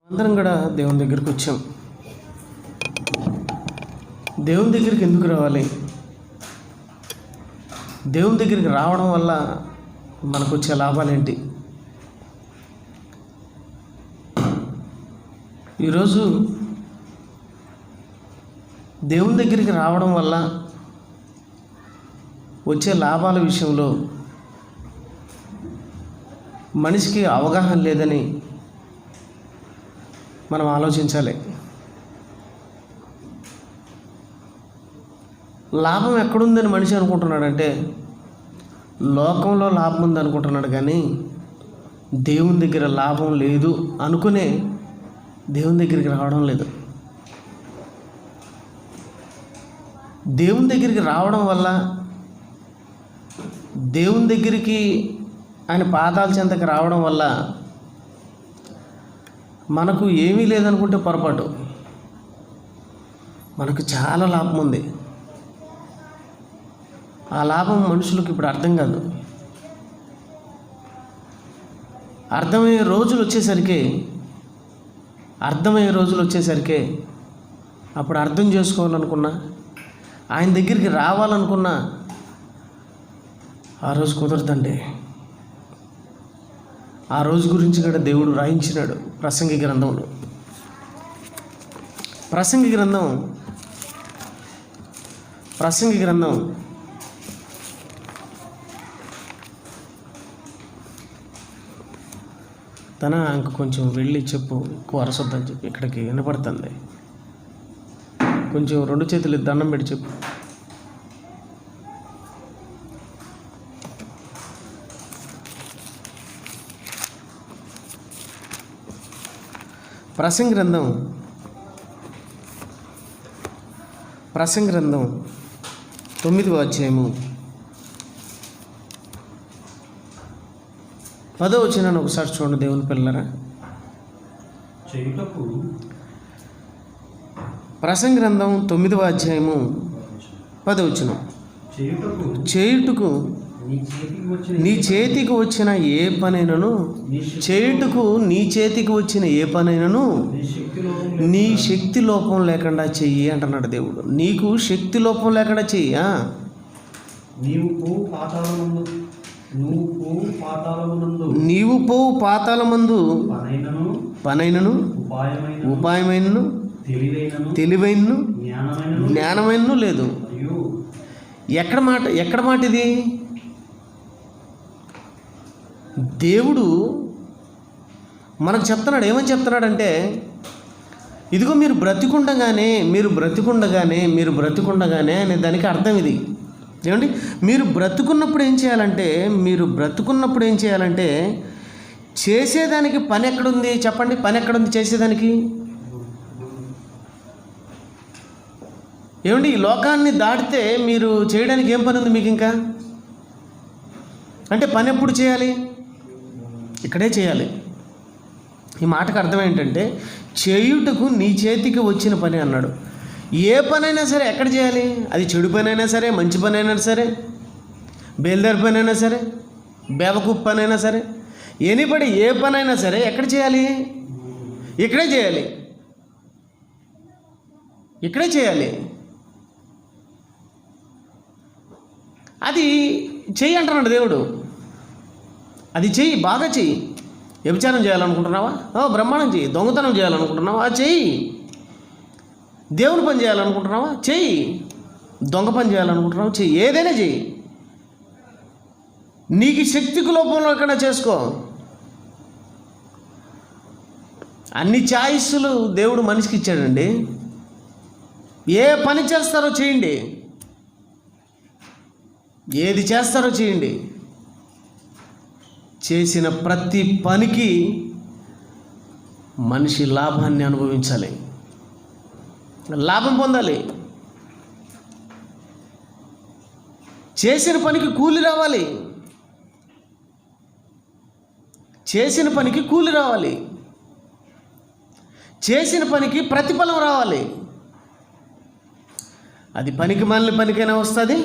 అందరం కూడా దేవుని దగ్గరికి వచ్చాం. దేవుని దగ్గరికి ఎందుకు రావాలి? దేవుని దగ్గరికి రావడం వల్ల మనకు వచ్చే లాభాలేంటి? ఈరోజు దేవుని దగ్గరికి రావడం వల్ల వచ్చే లాభాల విషయంలో మనిషికి అవగాహన లేదని మనం ఆలోచించాలి. లాభం ఎక్కడుందని మనిషి అనుకుంటున్నాడంటే లోకంలో లాభం ఉంది అనుకుంటున్నాడు, కానీ దేవుని దగ్గర లాభం లేదు అనుకునే దేవుని దగ్గరికి రావడం లేదు. దేవుని దగ్గరికి రావడం వల్ల, దేవుని దగ్గరికి ఆయన పాదాల చెంతకు రావడం వల్ల మనకు ఏమీ లేదనుకుంటే పొరపాటు. మనకు చాలా లాభం ఉంది. ఆ లాభం మనుషులకు ఇప్పుడు అర్థం కాదు. అర్థమయ్యే రోజులు వచ్చేసరికి అప్పుడు అర్థం చేసుకోవాలనుకున్నా, ఆయన దగ్గరికి రావాలనుకున్నా ఆ రోజు కుదరదండి. ఆ రోజు గురించి కూడా దేవుడు రాయించినాడు ప్రసంగి గ్రంథంలో. ప్రసంగి గ్రంథం 10 ఇంక కొంచెం వెళ్ళి చెప్పు, ఎక్కువ అరసొద్దని చెప్పి ఇక్కడికి వినపడుతుంది. కొంచెం 2 చేతులు దండం పెట్టి చెప్పు. ప్రసంగి గ్రంథం 9వ అధ్యాయము 10వ వచనాన్ని ఒకసారి చూడండి దేవుని పిల్లరా. ప్రసంగి గ్రంథం 9వ అధ్యాయము 10వ వచనం. చేయుటకు నీ చేతికి వచ్చిన ఏ పనైనను నీ శక్తి లోపం లేకుండా చెయ్యి అంటున్నాడు దేవుడు. నీకు శక్తి లోపం లేకుండా చెయ్యి. నీవు పోవు పాతాళమందు పనైనను ఉపాయమైనను తెలివైనను జ్ఞానమైనను లేదు. ఎక్కడ మాట ఇది? దేవుడు మనకు చెప్తున్నాడు. ఏమని చెప్తున్నాడంటే, ఇదిగో మీరు బ్రతికుండగానే అనే దానికి అర్థం ఇది. ఏమండి, మీరు బ్రతుకున్నప్పుడు ఏం చేయాలంటే చేసేదానికి పని ఎక్కడుంది చెప్పండి? పని ఎక్కడుంది చేసేదానికి? ఏమండి, ఈ లోకాన్ని దాటితే మీరు చేయడానికి ఏం పని ఉంది మీకు ఇంకా? అంటే పని ఎప్పుడు చేయాలి? ఇక్కడే చేయాలి. ఈ మాటకు అర్థం ఏంటంటే, చేయుటకు నీ చేతికి వచ్చిన పని అన్నాడు. ఏ పనైనా సరే ఎక్కడ చేయాలి? అది చెడు పని అయినా సరే, మంచి పని అయినా సరే, బేల్దారి పని అయినా సరే, బేవకూఫ్ పని అయినా సరే, ఎనిబడి ఏ పనైనా సరే ఎక్కడ చేయాలి? ఇక్కడే చేయాలి. అది చెయ్యి అంటున్నాడు దేవుడు. అది చెయ్యి, బాగా చెయ్యి. వ్యభిచారం చేయాలనుకుంటున్నావా? బ్రహ్మాండం చెయ్యి. దొంగతనం చేయాలనుకుంటున్నావా? చెయ్యి. దేవుని పని చేయాలనుకుంటున్నావా? చెయ్యి. దొంగ పని చేయాలనుకుంటున్నావా? చెయ్యి. ఏదైనా చెయ్యి. నీకు శక్తికి లోపంలో ఎక్కడ చేసుకో. అన్ని ఛాయిస్లు దేవుడు మనిషికి ఇచ్చాడండి. ఏ పని చేస్తారో చేయండి, ఏది చేస్తారో చేయండి. చేసిన ప్రతి పనికి మనిషి లాభాన్ని అనుభవించాలి, లాభం పొందాలి. చేసిన పనికి కూలి రావాలి, చేసిన పనికి ప్రతిఫలం రావాలి. అది పనికి మాలిన పనికైనా వస్తుంది,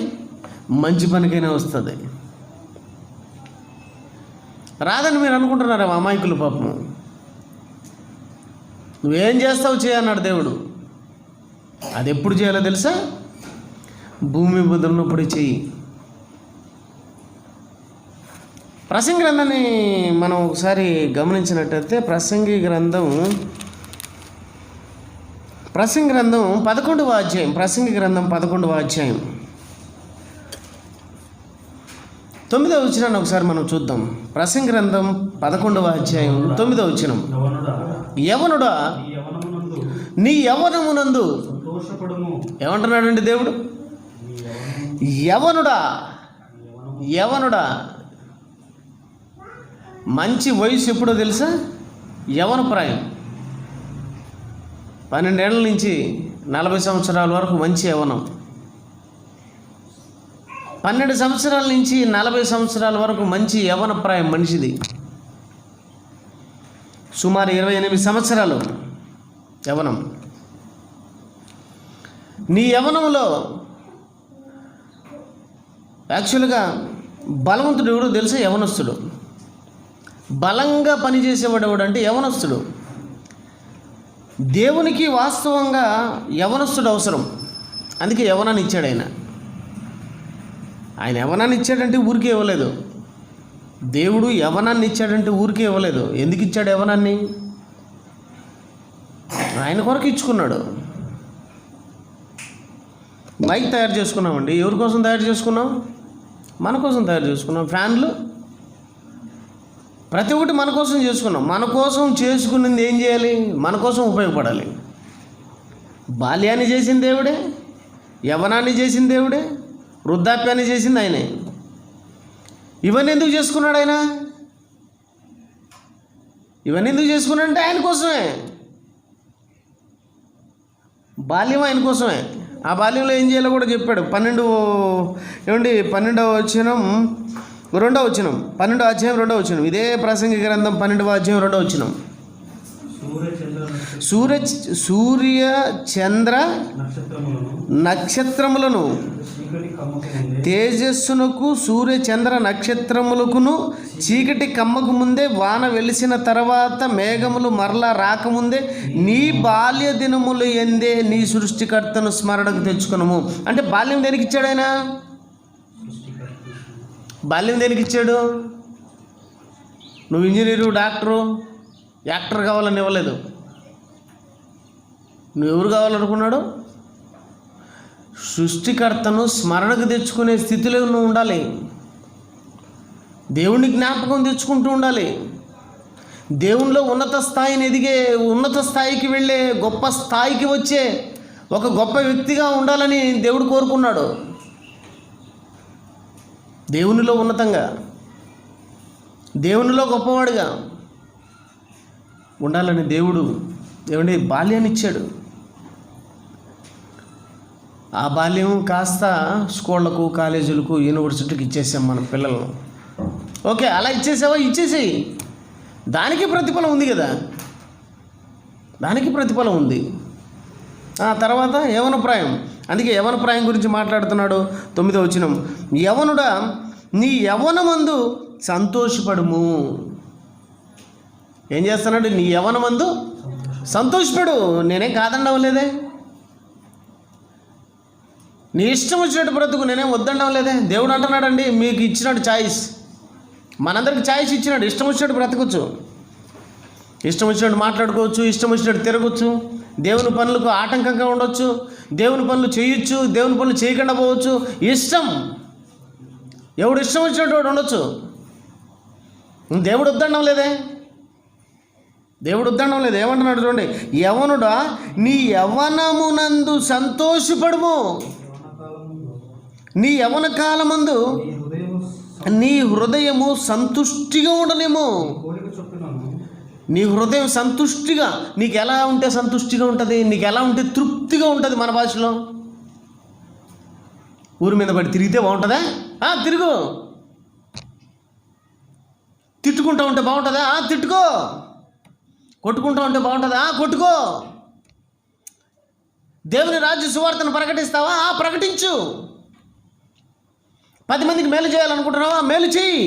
మంచి పనికైనా వస్తుంది. రాదని మీరు అనుకుంటున్నారా? అమాయకులు పాపం. నువ్వేం చేస్తావు చేయన్నాడు దేవుడు. అది ఎప్పుడు చేయాలో తెలుసా? భూమి మీద ఉన్నప్పుడు చెయ్యి. ప్రసంగి గ్రంథాన్ని మనం ఒకసారి గమనించినట్టయితే ప్రసంగి గ్రంథం 11వ అధ్యాయం, ప్రసంగి గ్రంథం 11వ అధ్యాయం 9వ వచనాన్ని ఒకసారి మనం చూద్దాం. ప్రసంగి గ్రంథం 11వ అధ్యాయం 9వ వచనం. యవనుడా నీ యవనమునందు ఏమంటున్నాడండి దేవుడు? యవనుడా మంచి వయసు ఎప్పుడో తెలుసా? యవన ప్రాయం. 12 ఏళ్ళ నుంచి 40 సంవత్సరాల వరకు మంచి యవనం. 12 సంవత్సరాల నుంచి 40 సంవత్సరాల వరకు మంచి యవన ప్రాయం మనిషిది. సుమారు 28 సంవత్సరాలు యవనం. నీ యవనంలో యాక్చువల్గా బలవంతుడు ఎవడో తెలుసా? యవనస్తుడు. బలంగా పనిచేసేవాడు ఎవడు అంటే యవనస్తుడు. దేవునికి వాస్తవంగా యవనస్తుడు అవసరం. అందుకే యవనాన్ని ఇచ్చాడు ఆయన. యవనాన్ని ఇచ్చాడంటే ఊరికే ఇవ్వలేదు. దేవుడు యవనాన్ని ఇచ్చాడంటే ఊరికే ఇవ్వలేదు. ఎందుకు ఇచ్చాడు యవనాన్ని? ఆయన కొరకు ఇచ్చుకున్నాడు. మైక్ తయారు చేసుకున్నామండి. ఎవరి కోసం తయారు చేసుకున్నాం? మన కోసం తయారు చేసుకున్నాం. ఫ్యాన్లు ప్రతి ఒక్కటి మన కోసం చేసుకున్నాం. మన కోసం చేసుకున్నది ఏం చేయాలి? మన కోసం ఉపయోగపడాలి. బాల్యాన్ని చేసిన దేవుడే, యవనాన్ని చేసిన దేవుడే, వృద్ధాప్యాన్ని చేసింది ఆయనే. ఇవన్నీ ఎందుకు చేసుకున్నాడు ఆయన? ఇవన్నీ ఎందుకు చేసుకున్నాడంటే ఆయన కోసమే. బాల్యం ఆయన కోసమే. ఆ బాల్యంలో ఏం చేయాలో కూడా చెప్పాడు. 12వ వచనం 2వ వచనం, 12వ అధ్యాయం 2వ వచనం. ఇదే ప్రసంగి గ్రంథం 12వ అధ్యాయం 2వ వచనం. సూర్య చంద్ర నక్షత్రములను తేజస్సునకు సూర్య చంద్ర నక్షత్రములకును చీకటి కమ్మకు ముందే వాన వెలిసిన తర్వాత మేఘములు మరలా రాకముందే నీ బాల్య దినములు ఎందే నీ సృష్టికర్తను స్మరణకు తెచ్చుకునము. అంటే బాల్యం దేనికి ఇచ్చాడు ఆయన? బాల్యం దేనికి ఇచ్చాడు? నువ్వు ఇంజనీరు, డాక్టరు, యాక్టర్ కావాలని ఇవ్వలేదు. నువ్వెవరు కావాలనుకున్నాడు? సృష్టికర్తను స్మరణకు తెచ్చుకునే స్థితిలో నువ్వు ఉండాలి. దేవుని జ్ఞాపకం తెచ్చుకుంటూ ఉండాలి. దేవునిలో ఉన్నత స్థాయికి వెళ్ళే, గొప్ప స్థాయికి వచ్చే ఒక గొప్ప వ్యక్తిగా ఉండాలని దేవుడు కోరుకున్నాడు. దేవునిలో ఉన్నతంగా, దేవునిలో గొప్పవాడుగా ఉండాలని దేవుడు బాల్యాన్ని ఇచ్చాడు. ఆ బాల్యం కాస్త స్కూళ్ళకు, కాలేజీలకు, యూనివర్సిటీకి ఇచ్చేసాం మన పిల్లలను. ఓకే, అలా ఇచ్చేసావా? ఇచ్చేసేయి. దానికి ప్రతిఫలం ఉంది కదా, దానికి ప్రతిఫలం ఉంది. తర్వాత యవన ప్రాయం. అందుకే యవన ప్రాయం గురించి మాట్లాడుతున్నాడు. 9వ వచనం. యవనుడా నీ యవనమందు సంతోషపడుము. ఏం చేస్తున్నాడు? నీ యవనమందు సంతోషపడు. నేనేం కాదనడం లేదే. నీ ఇష్టం వచ్చినట్టు బ్రతుకు, నేనేం వద్దనడం లేదే. దేవుడు అంటున్నాడండి, మీకు ఇచ్చినట్టు ఛాయిస్, మనందరికి ఛాయిస్ ఇచ్చినాడు. ఇష్టం వచ్చినట్టు బ్రతకొచ్చు, ఇష్టం వచ్చినట్టు మాట్లాడుకోవచ్చు, ఇష్టం వచ్చినట్టు తిరగచ్చు, దేవుని పనులకు ఆటంకంగా ఉండొచ్చు, దేవుని పనులు చేయొచ్చు, దేవుని పనులు చేయకుండా పోవచ్చు. ఇష్టం, ఎవడు ఇష్టం వచ్చినట్టు వాడు ఉండొచ్చు. దేవుడు వద్దనడం లేదే. ఏమంటున్నాడు చూడండి. యవనుడా నీ యవనమునందు సంతోషపడుము. నీ యవన కాలమందు నీ హృదయము సంతుష్టిగా ఉండనేమో. నీ హృదయం సంతుష్టిగా, నీకు ఎలా ఉంటే సంతుష్టిగా ఉంటుంది, నీకు ఎలా ఉంటే తృప్తిగా ఉంటుంది. మన భాషలో ఊరి మీద పడి తిరిగితే బాగుంటుందా? తిరుగు. తిట్టుకుంటూ ఉంటే బాగుంటుందా? తిట్టుకో. కొట్టుకుంటూ ఉంటే బాగుంటుందా? కొట్టుకో. దేవుని రాజ్య సువార్తను ప్రకటిస్తావా? ప్రకటించు. 10 మందికి మేలు చేయాలనుకుంటున్నావా? మేలు చేయి.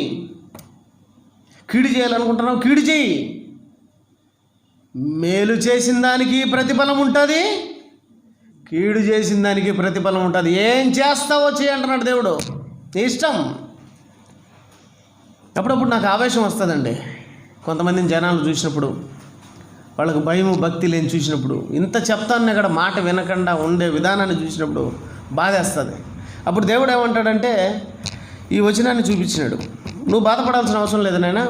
కీడు చేయాలనుకుంటున్నావు? కీడు చేయి. మేలు చేసిన దానికి ప్రతిఫలం ఉంటుంది, కీడు చేసిన దానికి ప్రతిఫలం ఉంటుంది. ఏం చేస్తావో చేయంటున్నాడు దేవుడు, నీ ఇష్టం. అప్పుడప్పుడు నాకు ఆవేశం వస్తుందండి కొంతమందిని జనాలు చూసినప్పుడు, వాళ్ళకు భయము భక్తి లేని చూసినప్పుడు, ఇంత చెప్తాను ఇక్కడ మాట వినకుండా ఉండే విధానాన్ని చూసినప్పుడు బాధేస్తుంది. అప్పుడు దేవుడు ఏమంటాడంటే ఈ వచనాన్ని చూపించినాడు, నువ్వు బాధపడాల్సిన అవసరం లేదు నాయనా,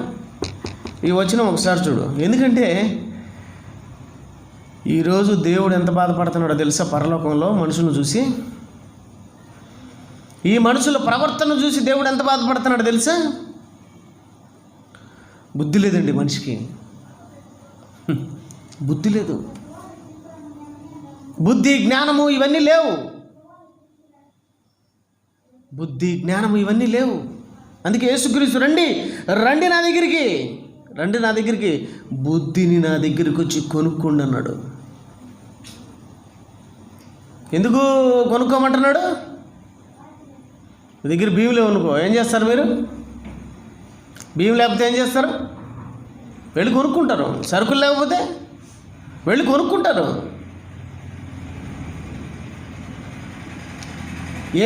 ఈ వచనం ఒకసారి చూడు. ఎందుకంటే ఈరోజు దేవుడు ఎంత బాధపడుతున్నాడో తెలుసా? పరలోకంలో మనుషులను చూసి, ఈ మనుషుల ప్రవర్తన చూసి దేవుడు ఎంత బాధపడుతున్నాడో తెలుసా? బుద్ధి లేదండి మనిషికి, బుద్ధి లేదు, బుద్ధి జ్ఞానము ఇవన్నీ లేవు, బుద్ధి జ్ఞానము ఇవన్నీ లేవు. అందుకే యేసుక్రీస్తు రండి రండి నా దగ్గరికి, రండి నా దగ్గరికి, బుద్ధిని నా దగ్గరికి వచ్చి కొనుక్కోండి అన్నాడు. ఎందుకు కొనుక్కోమంటున్నాడు? మీ దగ్గర బియ్యం లేవు అనుకో, ఏం చేస్తారు మీరు? బియ్యం లేకపోతే ఏం చేస్తారు? వెళ్ళి కొనుక్కుంటారు. సరుకులు లేకపోతే వెళ్ళి కొనుక్కుంటారు.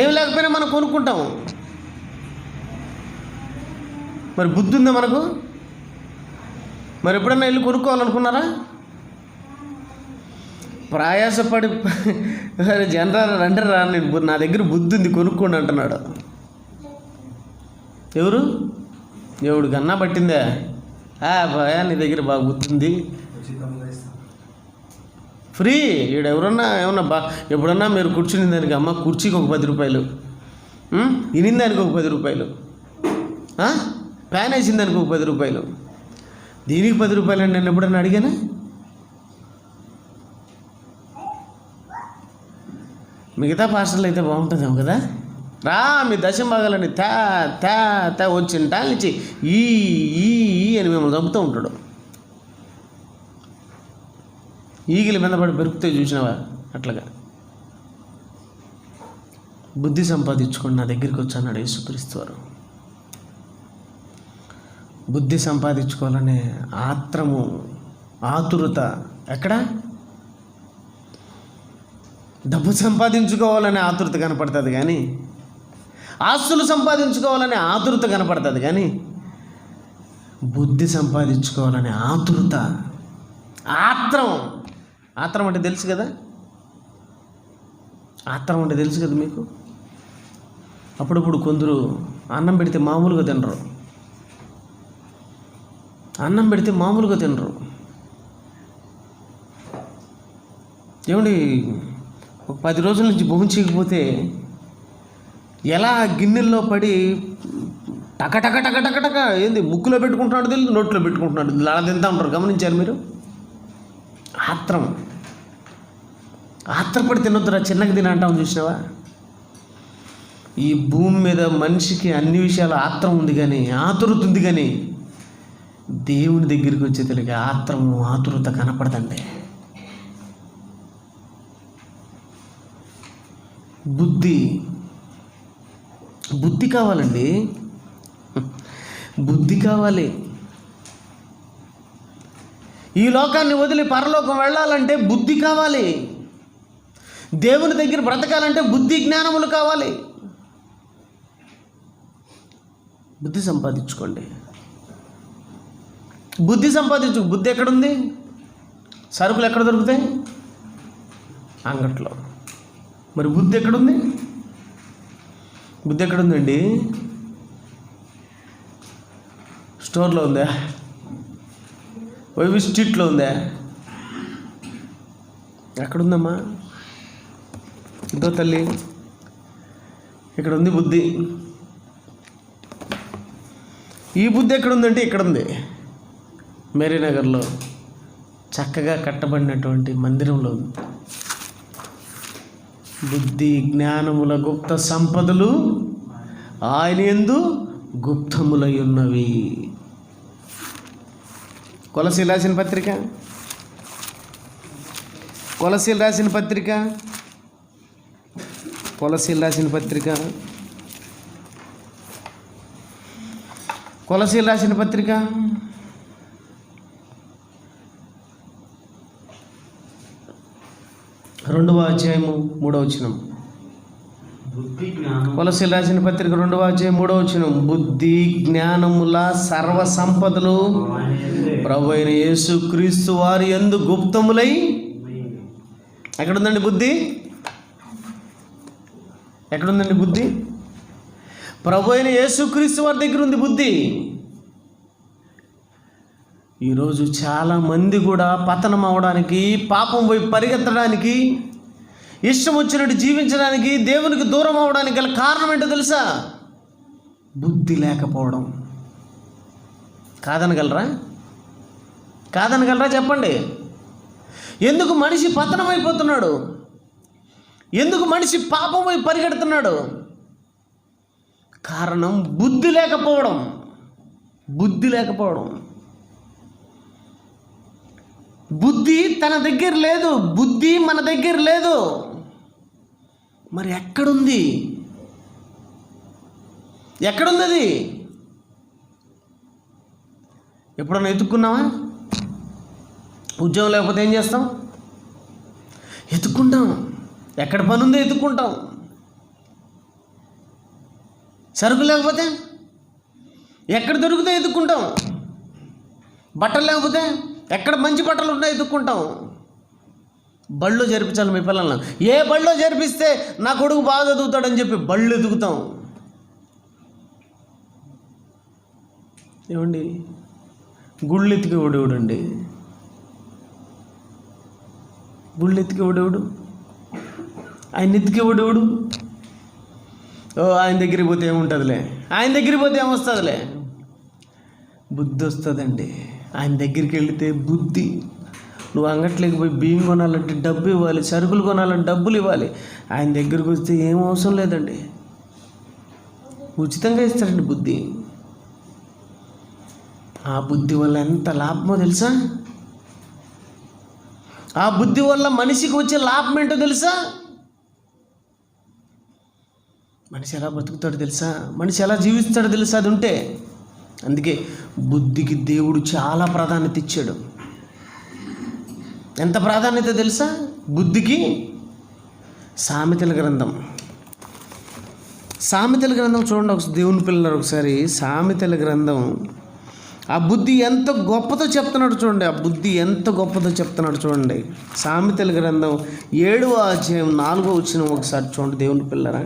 ఏం లేకపోయినా మనం కొనుక్కుంటాము. మరి బుద్ధి ఉందా మనకు? మరి ఎప్పుడన్నా వెళ్ళి కొనుక్కోవాలనుకున్నారా? ప్రయాసపడి జనరల్ రండి రా, నేను నా దగ్గర బుద్ధి ఉంది కొనుక్కోండి అంటున్నాడు. ఎవరు? దేవుడికి అన్నా పట్టిందే, భయా నీ దగ్గర బాగా బుద్ధి ఉంది, ఫ్రీ. ఈడ ఎవరన్నా ఏమన్నా ఎప్పుడన్నా మీరు కూర్చుని దానికి అమ్మ కుర్చీకి ఒక 10 రూపాయలు, ఇనిందానికి ఒక 10 రూపాయలు, ఫ్యాన్ వేసిన దానికి ఒక 10 రూపాయలు, దీనికి 10 రూపాయలు అండి నేను ఎప్పుడన్నా అడిగానా? మిగతా పాస్టర్లు అయితే బాగుంటుందేమో కదా, రా మీ దశం భాగాలని తా తా తా వచ్చిన టాల్ నుంచి ఈ అని మిమ్మల్ని చంపుతూ ఉంటాడు. ఈగిల మీద పడి పెరుగుతాయి చూసినావా? అట్లాగా బుద్ధి సంపాదించుకొని నా దగ్గరికి వచ్చాన్నాడు యేసుక్రీస్తు వారు. బుద్ధి సంపాదించుకోవాలనే ఆత్రము, ఆతురత ఎక్కడ? డబ్బు సంపాదించుకోవాలనే ఆతురత కనపడుతుంది కానీ, ఆస్తులు సంపాదించుకోవాలనే ఆతురత కనపడుతుంది కానీ, బుద్ధి సంపాదించుకోవాలనే ఆతురత, ఆత్రం. ఆత్రం అంటే తెలుసు కదా? ఆత్రం అంటే తెలుసు కదా మీకు? అప్పుడప్పుడు కొందరు అన్నం పెడితే మామూలుగా తినరు, అన్నం పెడితే మామూలుగా తినరు. ఏమండి, ఒక 10 రోజుల నుంచి భోజనం చేయకపోతే ఎలా గిన్నెల్లో పడి టక టక టక టక టక ఏంది ముక్కులో పెట్టుకుంటున్నాడు తెలియదు, నోట్లో పెట్టుకుంటున్నాడు, అలా తింటూ ఉంటారు. గమనించారు మీరు? ఆత్రం. ఆత్రపడి తినొద్దురా, చిన్నగా తిన అంటాం చూసినావా? ఈ భూమి మీద మనిషికి అన్ని విషయాలు ఆత్రం ఉంది కానీ, ఆతురత ఉంది కానీ, దేవుని దగ్గరికి వచ్చే తెలియక ఆత్రము, ఆతురత కనపడదండి. బుద్ధి కావాలండి, బుద్ధి కావాలి. ఈ లోకాన్ని వదిలి పరలోకం వెళ్ళాలంటే బుద్ధి కావాలి. దేవుని దగ్గర బ్రతకాలంటే బుద్ధి జ్ఞానములు కావాలి. బుద్ధి సంపాదించుకోండి. బుద్ధి ఎక్కడుంది? సరుకులు ఎక్కడ దొరుకుతాయి? అంగట్లో. మరి బుద్ధి ఎక్కడుంది? బుద్ధి ఎక్కడుందండి? స్టోర్లో ఉందా? వైవి స్ట్రీట్లో ఉందా? ఎక్కడుందమ్మా? ఇదో తల్లి, ఇక్కడ ఉంది బుద్ధి. ఈ బుద్ధి ఎక్కడుందంటే ఇక్కడ ఉంది, మేరీనగర్లో చక్కగా కట్టబడినటువంటి మందిరంలో ఉంది. బుద్ధి జ్ఞానముల గుప్త సంపదలు ఆయన యందు గుప్తములై ఉన్నవి. కొలసీలు రాసిన పత్రిక, కొలసీలు రాసిన పత్రిక, కొలసీలు రాసిన పత్రిక, కొలసీలు రాసిన పత్రిక 2వ అధ్యాయము 3వ వచనం. కొలస్సీయులకు రాసిన పత్రిక 2వ అధ్యాయం 3వ వచనం. బుద్ధి జ్ఞానముల సర్వ సంపదలు ప్రభువైన యేసుక్రీస్తు వారి యందు గుప్తములై. ఎక్కడుందండి బుద్ధి? ఎక్కడుందండి బుద్ధి? ప్రభువైన యేసుక్రీస్తు వారి దగ్గర ఉంది బుద్ధి. ఈరోజు చాలామంది కూడా పతనం అవడానికి, పాపం వైపు పరిగెత్తడానికి, ఇష్టం వచ్చినట్టు జీవించడానికి, దేవునికి దూరం అవడానికి గల కారణం ఏంటో తెలుసా? బుద్ధి లేకపోవడం. కాదనగలరా? కాదనగలరా? చెప్పండి. ఎందుకు మనిషి పతనం అయిపోతున్నాడు? ఎందుకు మనిషి పాపం వైపు పరిగెడుతున్నాడు? కారణం బుద్ధి లేకపోవడం. బుద్ధి లేకపోవడం. బుద్ధి తన దగ్గర లేదు, బుద్ధి మన దగ్గర లేదు. మరి ఎక్కడుంది? ఎక్కడుంది అది? ఎప్పుడన్నా ఎత్తుక్కున్నావా? ఉద్యోగం లేకపోతే ఏం చేస్తాం? ఎత్తుక్కుంటాం. ఎక్కడ పని ఉందో ఎత్తుక్కుంటాం. సరుకు లేకపోతే ఎక్కడ దొరికితే ఎత్తుక్కుంటాం. బట్టలు లేకపోతే ఎక్కడ మంచి బట్టలు ఉంటాయో ఎత్తుక్కుంటాం. బళ్ళో జరిపించాలి మీ పిల్లలను. ఏ బళ్ళో జరిపిస్తే నా కొడుకు బాగా చదువుతాడని చెప్పి బళ్ళు ఎదుగుతాం. ఏమండి, గుళ్ళు ఎత్తికి ఓడేవుడండి. గుళ్ళు ఎత్తికి ఓడేవుడు, ఆయన ఎత్తికి ఓడేవుడు. ఆయన దగ్గరికి పోతే ఏముంటుందిలే, ఆయన దగ్గరికి పోతే ఏమొస్తుందిలే. బుద్ధి వస్తుందండి. ఆయన దగ్గరికి వెళితే బుద్ధి. నువ్వు అంగట్లోకి పోయి బియ్యం కొనాలంటే డబ్బు ఇవ్వాలి, సరుకులు కొనాలంటే డబ్బులు ఇవ్వాలి. ఆయన దగ్గరికి వస్తే ఏం అవసరం లేదండి, ఉచితంగా ఇస్తాడండి బుద్ధి. ఆ బుద్ధి వల్ల ఎంత లాభమో తెలుసా? ఆ బుద్ధి వల్ల మనిషికి వచ్చే లాభం ఏంటో తెలుసా? మనిషి ఎలా బతుకుతాడో తెలుసా? మనిషి ఎలా జీవిస్తాడో తెలుసా అది ఉంటే? అందుకే బుద్ధికి దేవుడు చాలా ప్రాధాన్యత ఇచ్చాడు. ఎంత ప్రాధాన్యత తెలుసా బుద్ధికి? సామెతల గ్రంథం చూడండి ఒకసారి, దేవుని పిల్లలు ఒకసారి. సామెతల గ్రంథం ఆ బుద్ధి ఎంత గొప్పదో చెప్తున్నాడు చూడండి. ఆ బుద్ధి ఎంత గొప్పదో చెప్తున్నాడు చూడండి. సామెతల గ్రంథం 7వ అధ్యాయం 4వ వచనం ఒకసారి చూడండి దేవుని పిల్లరా.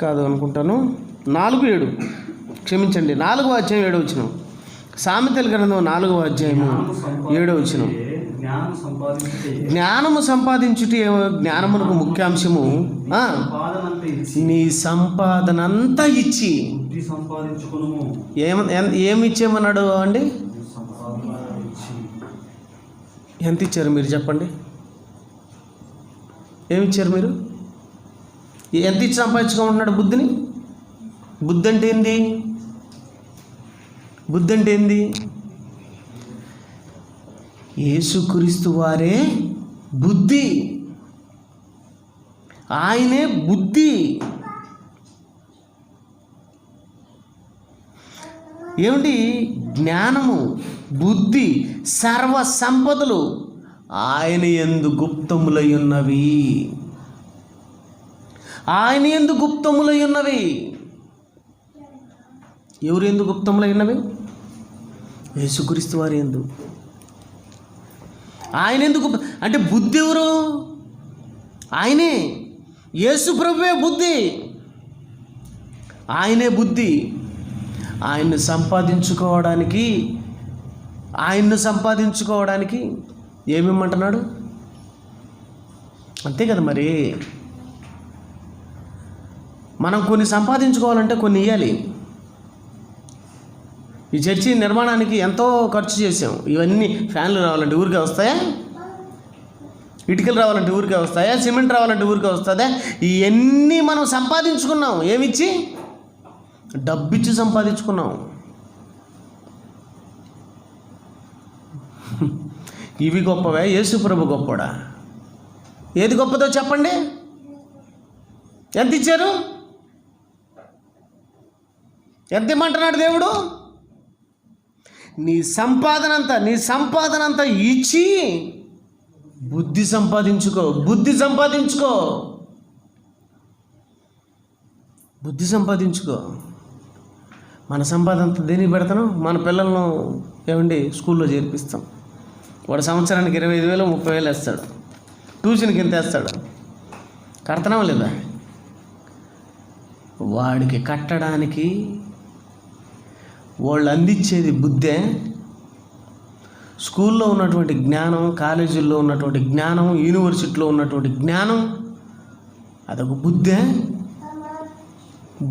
కాదు అనుకుంటాను, 4:7, క్షమించండి, 4వ అధ్యాయం 7వ వచనం. సామెతల గ్రంథం 4వ అధ్యాయము 7వ వచనం. జ్ఞానము సంపాదించుటే జ్ఞానమునకు ముఖ్యాంశము. నీ సంపాదన అంతా ఇచ్చి ఏమి ఇచ్చేయమన్నాడు అండి? ఎంత ఇచ్చారు మీరు చెప్పండి? ఏమిచ్చారు మీరు? ఎంత ఇచ్చి సంపాదించుకోమంటున్నాడు బుద్ధిని? బుద్ధి అంటే ఏంది? బుద్ధి అంటే ఏంది? యేసుక్రీస్తు వారే బుద్ధి. ఆయనే బుద్ధి. ఏమిటి? జ్ఞానము, బుద్ధి, సర్వ సంపదలు ఆయన యందు గుప్తములై ఉన్నవి. ఆయన యందు గుప్తములై ఉన్నవి. ఎవరు యందు గుప్తములై ఉన్నవి? యేసుక్రీస్తు వారి యందు. ఆయన ఎందుకు అంటే బుద్ధి ఎవరు? ఆయనే. యేసు ప్రభువే బుద్ధి. ఆయనే బుద్ధి. ఆయన్ని సంపాదించుకోవడానికి ఏమిమ్మంటున్నాడు? అంతే కదా మరి. మనం కొన్ని సంపాదించుకోవాలంటే కొన్ని ఇవ్వాలి. ఈ చర్చి నిర్మాణానికి ఎంతో ఖర్చు చేసాం. ఇవన్నీ ఫ్యాన్లు రావాలంటే ఊరికే వస్తాయా? ఇటుకలు రావాలంటే ఊరికే వస్తాయా? సిమెంట్ రావాలంటే ఊరికే వస్తుందా? ఇవన్నీ మనం సంపాదించుకున్నాం. ఏమిచ్చి? డబ్బిచ్చి సంపాదించుకున్నాం. ఇవి గొప్పవే? యేసు ప్రభు గొప్పడా? ఏది గొప్పదో చెప్పండి. ఎంత ఇచ్చారు? ఎంత ఇమ్మంటున్నాడు దేవుడు? నీ సంపాదన అంతా ఇచ్చి బుద్ధి సంపాదించుకో. బుద్ధి సంపాదించుకో. మన సంపాదన అంతా దేనికి పెడతాను? మన పిల్లలను ఏమండి స్కూల్లో చేర్పిస్తాం. వాడు సంవత్సరానికి 25,000 30,000 వేస్తాడు. ట్యూషన్కి ఎంత వేస్తాడు? కడతాం లేదా? వాడికి కట్టడానికి వాళ్ళు అందించేది బుద్ధే? స్కూల్లో ఉన్నటువంటి జ్ఞానం, కాలేజీల్లో ఉన్నటువంటి జ్ఞానం, యూనివర్సిటీలో ఉన్నటువంటి జ్ఞానం అదొక బుద్ధే?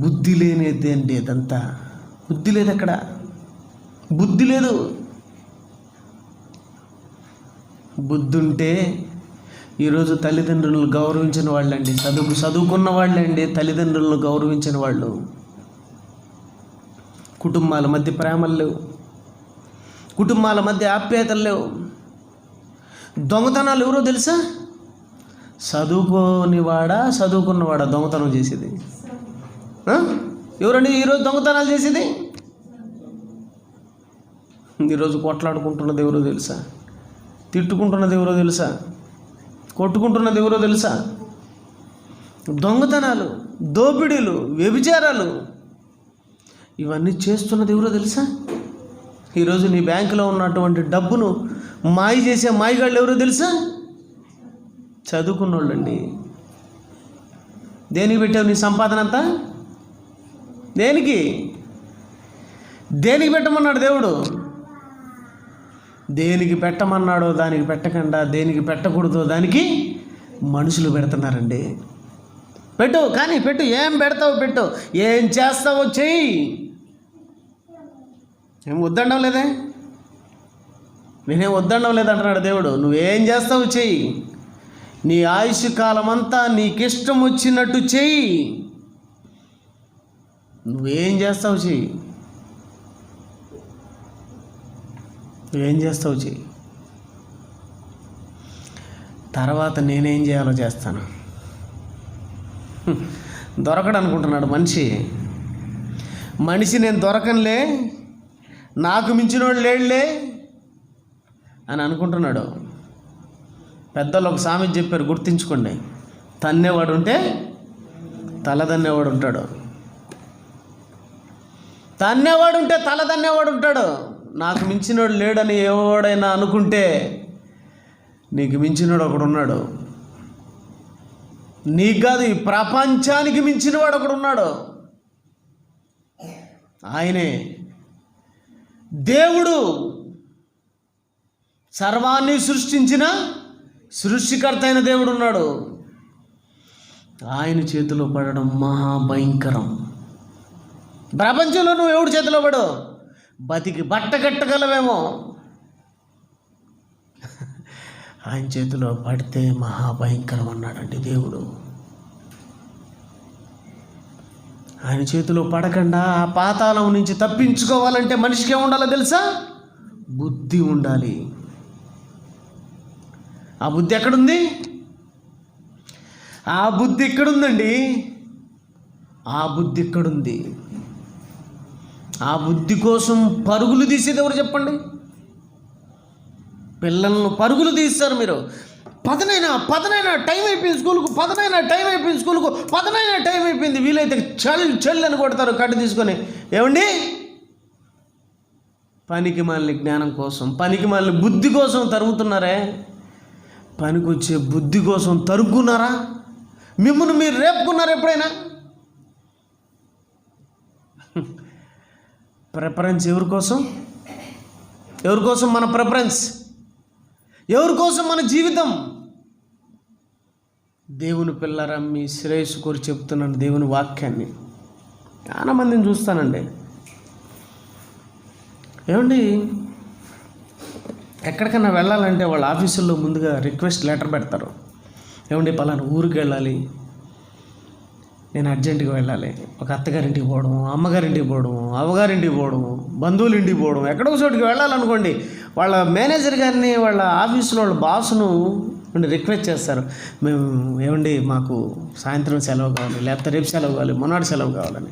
బుద్ధి లేనిది అండి ఇదంతా. బుద్ధి లేదు అక్కడ, బుద్ధి లేదు. బుద్ధి ఉంటే ఈరోజు తల్లిదండ్రులను గౌరవించిన వాళ్ళండి, చదువుకున్న వాళ్ళండి తల్లిదండ్రులను గౌరవించిన వాళ్ళు. కుటుంబాల మధ్య ప్రేమలు లేవు, కుటుంబాల మధ్య ఆప్యాయతలు లేవు. దొంగతనాలు ఎవరో తెలుసా? చదువుకున్నవాడా దొంగతనం చేసేది? ఎవరండి ఈరోజు దొంగతనాలు చేసేది? ఈరోజు కొట్లాడుకుంటున్నది ఎవరో తెలుసా? తిట్టుకుంటున్నది ఎవరో తెలుసా? కొట్టుకుంటున్నది ఎవరో తెలుసా? దొంగతనాలు, దోపిడీలు, వ్యభిచారాలు, ఇవన్నీ చేస్తున్నది ఎవరో తెలుసా? ఈరోజు నీ బ్యాంకులో ఉన్నటువంటి డబ్బును మాయ చేసే మాయగాళ్ళు ఎవరో తెలుసా? చదువుకున్నోళ్ళండి. దేనికి పెట్టావు నీ సంపాదన అంతా? దేనికి పెట్టమన్నాడు దేవుడు? దేనికి పెట్టమన్నాడో దానికి పెట్టకుండా, దేనికి పెట్టకూడదో దానికి మనుషులు పెడుతున్నారండి. పెట్టు, కానీ పెట్టు. ఏం పెడతావు పెట్టు, ఏం చేస్తావో చెయ్యి. ఏం వద్దండం లేదే? నేనేం వద్దండం లేదంటున్నాడు దేవుడు. నువ్వేం చేస్తావు చెయ్యి. నీ ఆయుష్ కాలం అంతా నీకిష్టం వచ్చినట్టు చెయ్యి. నువ్వేం చేస్తావు చెయ్యి. తర్వాత నేనేం చేయాలో చేస్తాను. దొరకడు అనుకుంటున్నాడు మనిషి నేను దొరకనులే, నాకు మించినోడు లేడులే అని అనుకుంటున్నాడు. పెద్దలు ఒక సామెత చెప్పారు, గుర్తుంచుకోండి. తన్నేవాడు ఉంటే తలదన్నేవాడు ఉంటాడు. తన్నేవాడు ఉంటే తలదన్నేవాడు ఉంటాడు. నాకు మించినోడు లేడని ఎవడైనా అనుకుంటే నీకు మించినోడు ఒకడు ఉన్నాడు. నీకు కాదు, ఈ ప్రపంచానికి మించినవాడు ఒకడు ఉన్నాడు. ఆయనే దేవుడు, సర్వాన్ని సృష్టించిన సృష్టికర్త అయిన దేవుడు ఉన్నాడు. ఆయన చేతిలో పడడం మహాభయంకరం. ప్రపంచంలో నువ్వు ఎవడి చేతిలో పడు, బతికి బట్ట కట్టగలవేమో. ఆయన చేతిలో పడితే మహాభయంకరం అన్నాడండి దేవుడు. ఆయన చేతిలో పడకుండా ఆ పాతాళం నుంచి తప్పించుకోవాలంటే మనిషికి ఏముండాలో తెలుసా? బుద్ధి ఉండాలి. ఆ బుద్ధి ఎక్కడుంది? ఆ బుద్ధి ఎక్కడుందండి? ఆ బుద్ధి ఎక్కడుంది? ఆ బుద్ధి కోసం పరుగులు తీసేది ఎవరు చెప్పండి? పిల్లలను పరుగులు తీస్తారు మీరు. పదనైనా టైం అయిపోయింది స్కూల్కు, పదనైనా టైం అయిపోయింది. వీలైతే చెల్ అని కొడతారు కట్టు తీసుకొని. ఏమండి? పనికి మాలిన జ్ఞానం కోసం, పనికి మాలిన బుద్ధి కోసం తరుగుతున్నారే. పనికొచ్చే బుద్ధి కోసం తరుగున్నారా? మిమ్మల్ని మీరు రేపుకున్నారు ఎప్పుడైనా? ప్రిఫరెన్స్ ఎవరి కోసం మన ప్రిఫరెన్స్? ఎవరి కోసం మన జీవితం? దేవుని పిల్లరా, మీ శ్రేయస్సు కోరి చెప్తున్నాను దేవుని వాక్యాన్ని. చాలా మందిని చూస్తానండి. ఏమండి, ఎక్కడికైనా వెళ్ళాలంటే వాళ్ళ ఆఫీసుల్లో ముందుగా రిక్వెస్ట్ లెటర్ పెడతారు. ఏమండి, పలానా ఊరికి వెళ్ళాలి, నేను అర్జెంటుగా వెళ్ళాలి. ఒక అత్తగారింటికి పోవడం, అమ్మగారింటికి పోవడం, అవ్వగారింటికి పోవడం, బంధువుల ఇంటికి పోవడం, ఎక్కడో చోటికి వెళ్ళాలనుకోండి, వాళ్ళ మేనేజర్ గారిని, వాళ్ళ ఆఫీసులో వాళ్ళ బాసును రిక్వెస్ట్ చేస్తారు. మేము ఏమండి మాకు సాయంత్రం సెలవు కావాలి, లేకపోతే రేపు సెలవు కావాలి, మొన్నటి సెలవు కావాలని.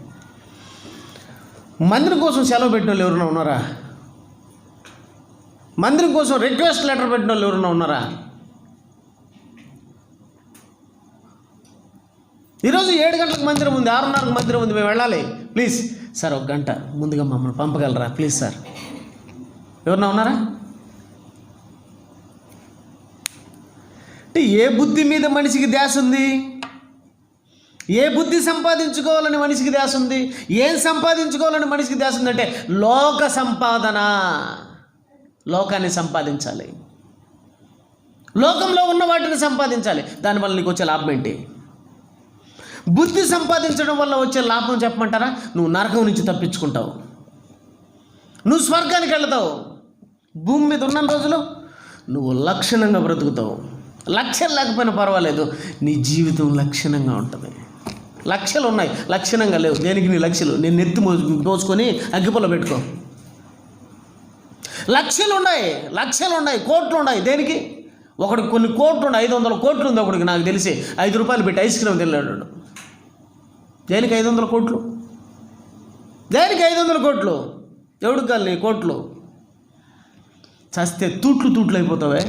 మందిరం కోసం సెలవు పెట్టిన వాళ్ళు ఎవరైనా ఉన్నారా? మందిరం కోసం రిక్వెస్ట్ లెటర్ పెట్టిన వాళ్ళు ఎవరైనా ఉన్నారా? ఈరోజు 7 గంటలకు మందిరం ఉంది, 6:30కు మందిరం ఉంది, మేము వెళ్ళాలి, ప్లీజ్ సార్ 1 గంట ముందుగా మమ్మల్ని పంపగలరా ప్లీజ్ సార్? ఎవరన్నా ఉన్నారా? అంటే ఏ బుద్ధి మీద మనిషికి ధ్యాస ఉంది? ఏ బుద్ధి సంపాదించుకోవాలని మనిషికి ధ్యాస ఉంది? ఏం సంపాదించుకోవాలని మనిషికి ధ్యాస ఉందంటే లోక సంపాదన. లోకాన్ని సంపాదించాలి, లోకంలో ఉన్న వాటిని సంపాదించాలి. దానివల్ల నీకు వచ్చే లాభం ఏంటి? బుద్ధి సంపాదించడం వల్ల వచ్చే లాభం చెప్పమంటారా? నువ్వు నరకం నుంచి తప్పించుకుంటావు, నువ్వు స్వర్గానికి వెళతావు. భూమి మీద ఉన్న రోజులు నువ్వు లక్షణంగా బ్రతుకుతావు. లక్ష్యాలు లేకపోయినా పర్వాలేదు, నీ జీవితం లక్షణంగా ఉంటుంది. లక్ష్యాలు ఉన్నాయి, లక్షణంగా లేవు. దేనికి నీ లక్ష్యాలు? నేను నెత్తి దోచుకొని అగ్గిపుల్ల పెట్టుకో. లక్షలు ఉన్నాయి, కోట్లు ఉన్నాయి. దేనికి? ఒకడికి కొన్ని కోట్లు ఉన్నాయి, 500 కోట్లు ఉంది ఒకడికి, నాకు తెలిసి 5 రూపాయలు పెట్టి ఐస్ క్రీమ్ తిన్నాడు. దేనికి 500 కోట్లు? దేనికి 500 కోట్లు? ఎవడికి కాదు నీ కోట్లు? చస్తే తూట్లు అయిపోతావే.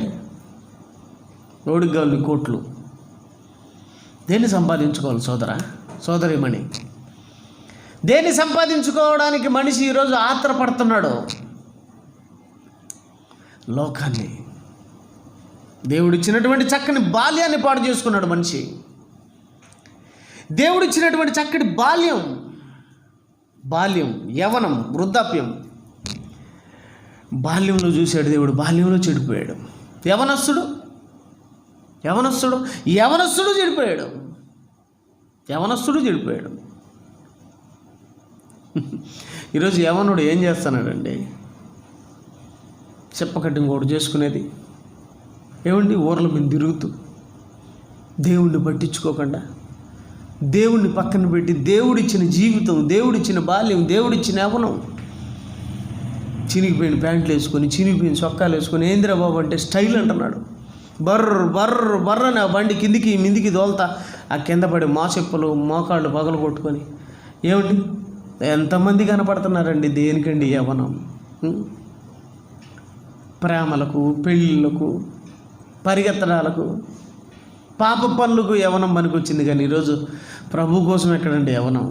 ఎవడికి కాదు నీ కోట్లు? దేన్ని సంపాదించుకోవాలి సోదరా, సోదరిమణి? దేన్ని సంపాదించుకోవడానికి మనిషి ఈరోజు ఆత్రపడుతున్నాడు? లోకాన్ని. దేవుడిచ్చినటువంటి చక్కని బాల్యాన్ని పాడు చేసుకున్నాడు మనిషి. దేవుడిచ్చినటువంటి చక్కటి బాల్యం, యవ్వనం, వృద్ధాప్యం, బాల్యంలో చూశాడు దేవుడు, బాల్యంలో చెడిపోయాడు. యవనస్తుడు చెడిపోయాడు. ఈరోజు యవనుడు ఏం చేస్తున్నాడండి? చెప్పకట్టి ఇంకోటి చేసుకునేది ఏమండి? ఊర్ల మీద తిరుగుతూ దేవుణ్ణి పట్టించుకోకుండా, దేవుణ్ణి పక్కన పెట్టి, దేవుడిచ్చిన జీవితం, దేవుడిచ్చిన బాల్యం, దేవుడిచ్చిన యవ్వనం, చినిగిపోయిన ప్యాంట్లు వేసుకొని, చినిగిపోయిన చొక్కాలు వేసుకొని, ఏందిరా బాబు అంటే స్టైల్ అంటున్నాడు. బర్రని ఆ బండి కిందికి మిందికి దోల్తా ఆ కింద పడి చెప్పులు మోకాళ్ళు పగలు కొట్టుకొని. ఏమిటి ఎంతమంది కనపడుతున్నారండి? దేనికండి యవ్వనం? ప్రేమలకు, పెళ్ళిళ్ళకు, పరిగెత్తడాలకు, పాప పనులకు యవ్వనం పనికొచ్చింది. కానీ ఈరోజు ప్రభు కోసం ఎక్కడండి యవ్వనం?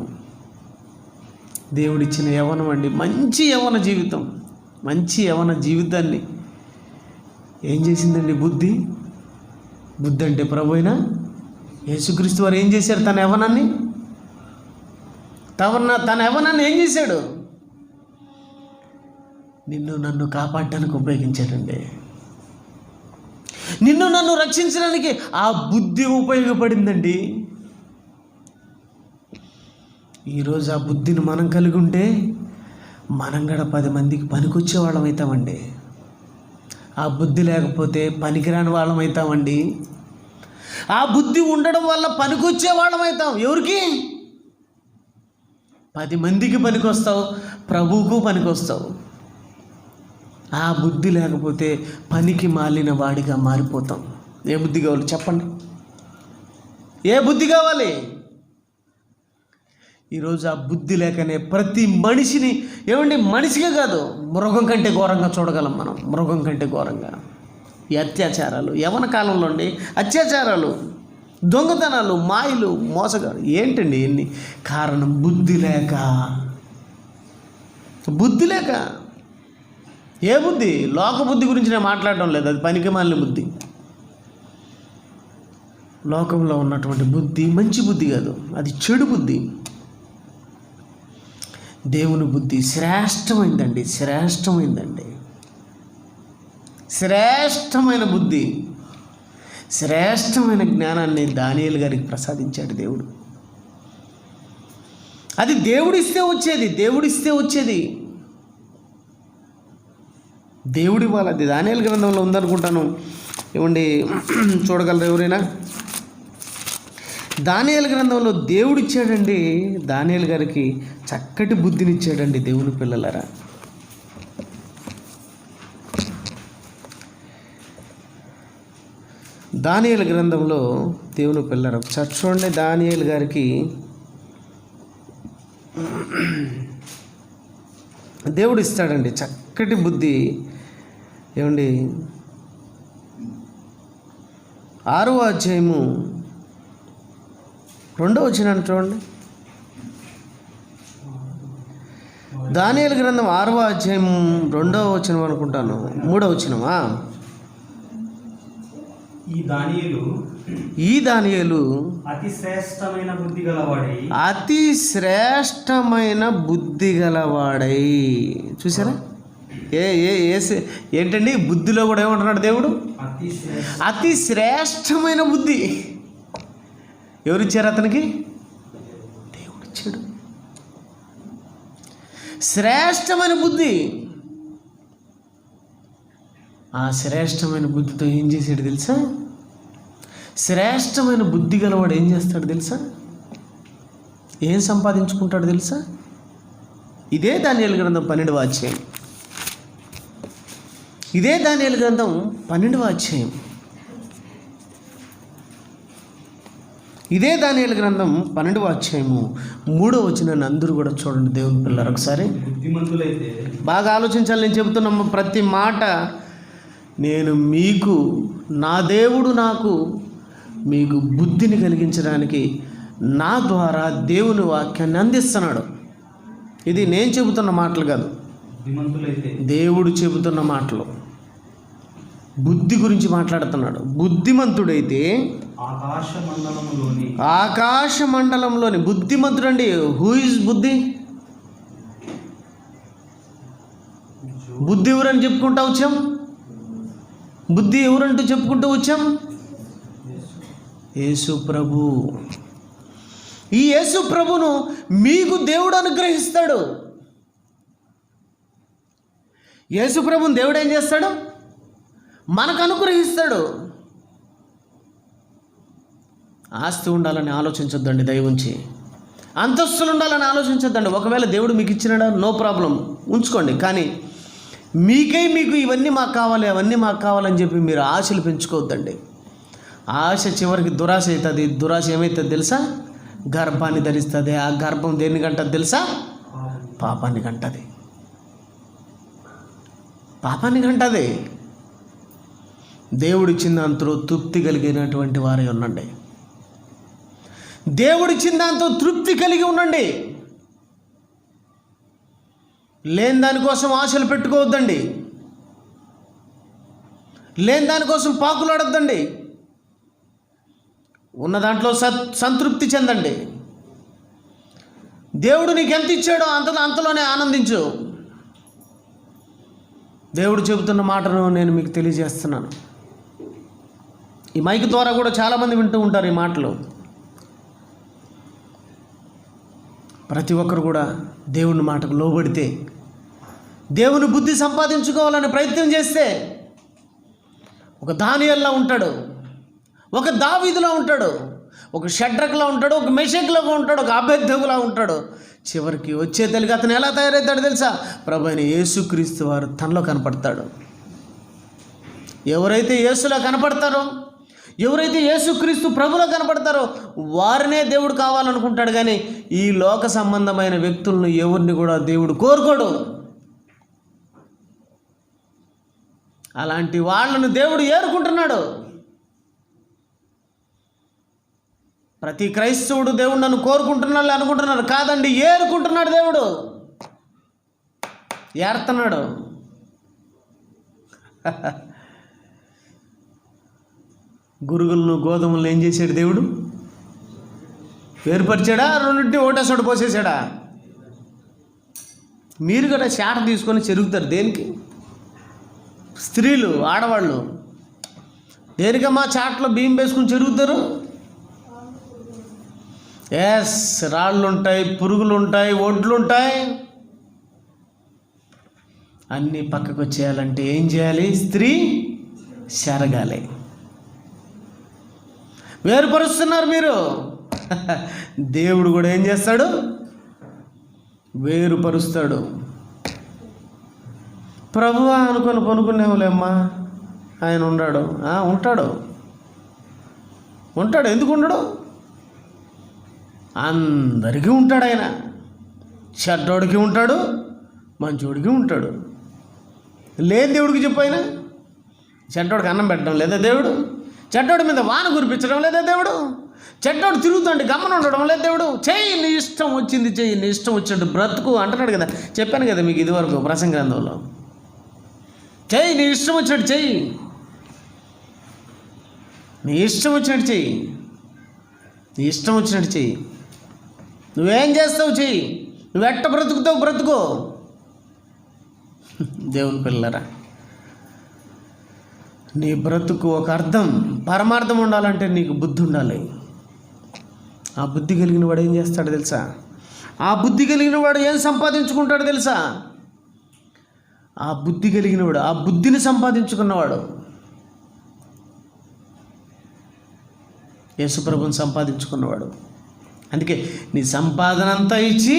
దేవుడిచ్చిన యవ్వనం అండి, మంచి యవ్వన జీవితాన్ని ఏం చేసిందండి బుద్ధి అంటే ప్రభు అయిన యేసుక్రీస్తు వారు ఏం చేశారు? తన యవ్వనాన్ని ఏం చేశాడు? నిన్ను నన్ను కాపాడటానికి ఉపయోగించాడండి. నిన్ను నన్ను రక్షించడానికి ఆ బుద్ధి ఉపయోగపడిందండి. ఈరోజు ఆ బుద్ధిని మనం కలిగి ఉంటే మనం కూడా 10 మందికి పనికొచ్చే వాళ్ళం అవుతామండి. ఆ బుద్ధి లేకపోతే పనికిరాని వాళ్ళం అవుతామండి. ఆ బుద్ధి ఉండడం వల్ల పనికొచ్చే వాళ్ళం అవుతాం. ఎవరికి? 10 మందికి పనికొస్తావు, ప్రభువుకు పనికొస్తావు. ఆ బుద్ధి లేకపోతే పనికి మాలిన వాడిగా మారిపోతాం. ఏ బుద్ధి కావాలి చెప్పండి? ఏ బుద్ధి కావాలి? ఈరోజు ఆ బుద్ధి లేకనే ప్రతి మనిషిని, ఏమండి మనిషిగా కాదు, మృగం కంటే ఘోరంగా చూడగలం మనం. మృగం కంటే ఘోరంగా ఈ అత్యాచారాలు, యవ్వన కాలంలో ఉండి అత్యాచారాలు, దొంగతనాలు, మాయలు, మోసగాడు, ఏంటండి ఎన్ని? కారణం బుద్ధి లేక. ఏ బుద్ధి? లోక బుద్ధి గురించి నేను మాట్లాడటం లేదు, అది పనికిమాలిన బుద్ధి. లోకంలో ఉన్నటువంటి బుద్ధి మంచి బుద్ధి కాదు, అది చెడు బుద్ధి. దేవుని బుద్ధి శ్రేష్టమైన బుద్ధి, శ్రేష్టమైన జ్ఞానాన్ని దానియేలు గారికి ప్రసాదించాడు దేవుడు. అది దేవుడిస్తే వచ్చేది. దేవుడి వాళ్ళది దానియేలు గ్రంథంలో ఉందనుకుంటాను. ఏమండి చూడగలరు ఎవరైనా? దానియేలు గ్రంథంలో దేవుడిచ్చాడండి దానియేలు గారికి చక్కటి బుద్ధినిచ్చాడండి. దేవుని పిల్లలారా, దానియేలు గ్రంథంలో దేవుని పిల్లలు చూడండి. దానియేలు గారికి దేవుడు ఇస్తాడండి చక్కటి బుద్ధి. ఏమండి 6వ అధ్యాయము 2వ వచనాన్ని చూడండి. దానియేలు గ్రంథం 6వ అధ్యాయం 2వ వచనం అనుకుంటాను, 3వ వచనమా? ఈ దానియేలు అతి శ్రేష్టమైన బుద్ధి గలవాడై. చూసారా? ఏంటండి బుద్ధిలో కూడా ఏమంటున్నాడు దేవుడు? అతి శ్రేష్టమైన బుద్ధి. ఎవరిచ్చారు అతనికి? దేవుడు ఇచ్చాడు. శ్రేష్టమైన బుద్ధి. ఆ శ్రేష్టమైన బుద్ధితో ఏం చేసాడు తెలుసా? శ్రేష్టమైన బుద్ధి గలవాడు ఏం చేస్తాడు తెలుసా? ఏం సంపాదించుకుంటాడు తెలుసా? ఇదే దానియేలు గ్రంథం 12వ అధ్యాయం. ఇదే దానియేలు గ్రంథం 12వ అధ్యాయం. ఇదే దానియేలు గ్రంథం 12వ అధ్యాయము 3వ వచనాన్ని అందరూ కూడా చూడండి దేవుని పిల్లలు. ఒకసారి బుద్ధిమంతులైతే బాగా ఆలోచించాలి. నేను చెబుతున్న ప్రతి మాట నేను మీకు, నా దేవుడు నాకు మీకు బుద్ధిని కలిగించడానికి నా ద్వారా దేవుని వాక్యాన్ని అందిస్తున్నాడు. ఇది నేను చెబుతున్న మాటలు కాదు, దేవుడు చెబుతున్న మాటలు. బుద్ధి గురించి మాట్లాడుతున్నాడు. బుద్ధిమంతుడైతే ఆకాశ మండలంలోని బుద్ధిమంతుడు అండి. హూ ఇస్ బుద్ధి? బుద్ధి ఎవరని చెప్పుకుంటా వచ్చాం? బుద్ధి ఎవరంటూ చెప్పుకుంటూ వచ్చాం? యేసు ప్రభు. ఈ యేసు ప్రభును మీకు దేవుడు అనుగ్రహిస్తాడు. యేసు ప్రభుని దేవుడు ఏం చేస్తాడు? మనకు అనుగ్రహిస్తాడు. ఆస్తి ఉండాలని ఆలోచించొద్దండి, దయవుంచి అంతస్తులు ఉండాలని ఆలోచించొద్దండి. ఒకవేళ దేవుడు మీకు ఇచ్చినాడా, నో ప్రాబ్లం, ఉంచుకోండి. కానీ మీకు ఇవన్నీ మాకు కావాలి, అవన్నీ మాకు కావాలని చెప్పి మీరు ఆశలు పెంచుకోవద్దండి. ఆశ చివరికి దురాశ అవుతుంది. దురాశ ఏమవుతుంది తెలుసా? గర్భాన్ని ధరిస్తుంది. ఆ గర్భం దేన్ని కంటది తెలుసా? పాపాన్ని కంటది. పాపాన్ని కంటది. దేవుడిచ్చిన దాంతో తృప్తి కలిగినటువంటి వారే ఉండండి. దేవుడిచ్చిన దాంతో తృప్తి కలిగి ఉండండి. లేని దానికోసం ఆశలు పెట్టుకోవద్దండి. లేని దానికోసం పాకులాడొద్దండి. ఉన్న దాంట్లో సంతృప్తి చెందండి. దేవుడు నీకు ఎంత ఇచ్చాడో అంతలోనే ఆనందించు. దేవుడు చెబుతున్న మాటను నేను మీకు తెలియజేస్తున్నాను. ఈ మైక్ ద్వారా కూడా చాలామంది వింటూ ఉంటారు ఈ మాటలు. ప్రతి ఒక్కరు కూడా దేవుని మాటకు లోబడితే, దేవుని బుద్ధి సంపాదించుకోవాలని ప్రయత్నం చేస్తే ఒక దానియేలులా ఉంటాడు, ఒక దావీదులా ఉంటాడు, ఒక షడ్రక్లా ఉంటాడు, ఒక మెషక్లా ఉంటాడు, ఒక అబేద్నెగోలా ఉంటాడు. చివరికి వచ్చే తెలికి అతను ఎలా తయారవుతాడు తెలుసా? ప్రభు అయిన యేసుక్రీస్తు వారు తనలో కనపడతాడు. ఎవరైతే యేసులో కనపడతారో, ఎవరైతే యేసుక్రీస్తు ప్రభులో కనపడతారో వారినే దేవుడు కావాలనుకుంటాడు. కానీ ఈ లోక సంబంధమైన వ్యక్తులను ఎవరిని కూడా దేవుడు కోరుకోడు. అలాంటి వాళ్ళను దేవుడు ఏరుకుంటున్నాడు. ప్రతి క్రైస్తవుడు దేవుడు నన్ను కోరుకుంటున్నాడు అనుకుంటున్నారు. కాదండి, ఏరుకుంటున్నాడు. దేవుడు ఏరుతున్నాడు. గురుగులను గోధుమలను ఏం చేశాడు దేవుడు? వేరుపరిచాడా? రెండింటిని ఓటేసాడు, పోసేసాడా? మీరు కూడా చాట తీసుకొని చెరుగుతారు. దేనికి? స్త్రీలు, ఆడవాళ్ళు దేనికమ్మా చాట్లో బియ్యం వేసుకుని చెరుగుతారు? ఎస్, రాళ్ళు ఉంటాయి, పురుగులు ఉంటాయి, ఒడ్లు ఉంటాయి. అన్నీ పక్కకు వచ్చేయాలంటే ఏం చేయాలి? స్త్రీ చెరగాలి. వేరుపరుస్తున్నారు మీరు. దేవుడు కూడా ఏం చేస్తాడు? వేరుపరుస్తాడు. ప్రభువా అనుకొని పనుకునేవులేమ్మా, ఆయన ఉంటాడు. ఉంటాడు. ఎందుకు ఉండడు? అందరికీ ఉంటాడు. ఆయన చెడ్డోడికి ఉంటాడు, మంచోడికి ఉంటాడు. లేదు దేవుడికి చెప్పు అయినా చెడ్డోడికి అన్నం పెట్టడం లేదా దేవుడు? చెడ్డోడి మీద వాన కురిపించడం లేదా దేవుడు? చెడ్డోడు తిరుగుతుంటే గమనం ఉండడం లేదు దేవుడు? చెయ్యి, నీ ఇష్టం వచ్చింది చెయ్యి, నీ ఇష్టం వచ్చినట్టు బ్రతుకు అంటున్నాడు కదా. చెప్పాను కదా మీకు ఇదివరకు ప్రసంగ గ్రంథంలో. చెయ్యి, నీ ఇష్టం వచ్చినట్టు చెయ్యి, నీ ఇష్టం వచ్చినట్టు చెయ్యి, నీ ఇష్టం వచ్చినట్టు చెయ్యి. నువ్వేం చేస్తావు చెయ్యి, నువ్వు ఎట్ట బ్రతుకుతావు బ్రతుకో. దేవుని పిల్లరా, నీ బ్రతుకు ఒక అర్థం పరమార్థం ఉండాలంటే నీకు బుద్ధి ఉండాలి. ఆ బుద్ధి కలిగిన వాడు ఏం చేస్తాడు తెలుసా? ఆ బుద్ధి కలిగిన వాడు ఏం సంపాదించుకుంటాడు తెలుసా? ఆ బుద్ధి కలిగిన వాడు, ఆ బుద్ధిని సంపాదించుకున్నవాడు యేసుప్రభుని సంపాదించుకున్నవాడు. అందుకే నీ సంపాదన అంతా ఇచ్చి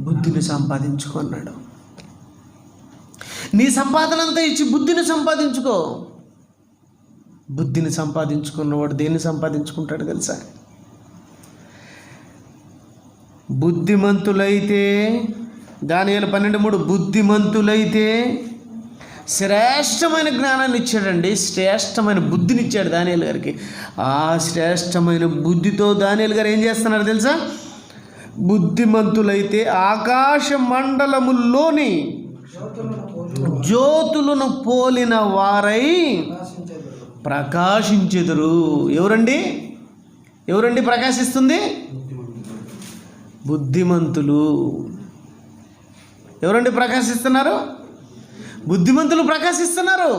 బుద్ధిని సంపాదించుకున్నాడు. నీ సంపాదన అంతా ఇచ్చి బుద్ధిని సంపాదించుకో. బుద్ధిని సంపాదించుకున్నవాడు దేన్ని సంపాదించుకుంటాడు తెలుసా? బుద్ధిమంతులైతే, దానియేలు 12:3, బుద్ధిమంతులైతే శ్రేష్టమైన జ్ఞానాన్ని ఇచ్చాడండి, శ్రేష్టమైన బుద్ధిని ఇచ్చాడు దానియేలు గారికి. ఆ శ్రేష్టమైన బుద్ధితో దానియేలు గారు ఏం చేస్తున్నారు తెలుసా? బుద్ధిమంతులైతే ఆకాశ మండలముల్లోని జ్యోతులను పోలిన వారై ప్రకాశించెదరు. ఎవరండి? ఎవరండి ప్రకాశిస్తుంది? బుద్ధిమంతులు. ఎవరండి ప్రకాశిస్తున్నారు? బుద్ధిమంతులు ప్రకాశిస్తున్నారు.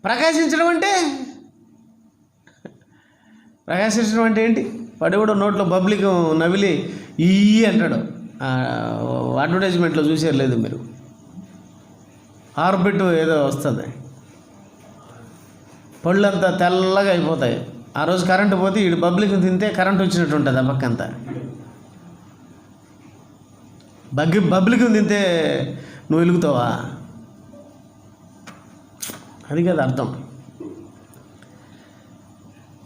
ప్రకాశించడం అంటే ఏంటి? వాడు కూడా నోట్లో పబ్లిక్ నవిలి ఈ అంటాడు. అడ్వర్టైజ్మెంట్లో చూసారు లేదు మీరు? ఆర్బిట్ ఏదో వస్తుంది, పళ్ళు అంతా తెల్లగా అయిపోతాయి. ఆ రోజు కరెంటు పోతే వీడు పబ్లిక్ తింటే కరెంట్ వచ్చినట్టు ఉంటుంది. ఆ పక్కంతా పబ్లిక్ తింటే నువ్వు వెలుగుతావా? అది కదా అర్థం.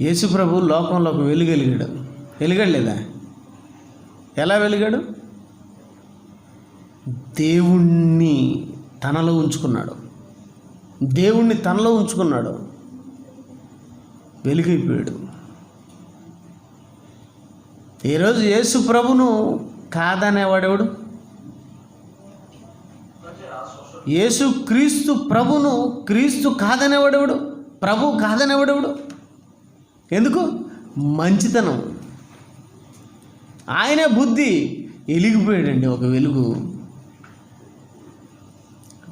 యేసుప్రభు లోకంలోకి వెలుగలిగాడు. వెలిగాడు లేదా? ఎలా వెలిగాడు? దేవుణ్ణి తనలో ఉంచుకున్నాడు. దేవుణ్ణి తనలో ఉంచుకున్నాడు, వెలుగైపోయాడు. ఈరోజు యేసు ప్రభును కాదనేవాడెవడు? యేసు క్రీస్తు ప్రభును క్రీస్తు కాదనేవాడెవడు? ప్రభు కాదనేవాడెవడు? ఎందుకు? మంచితనం. ఆయనే బుద్ధి వెలిగిపోయాడండి, ఒక వెలుగు.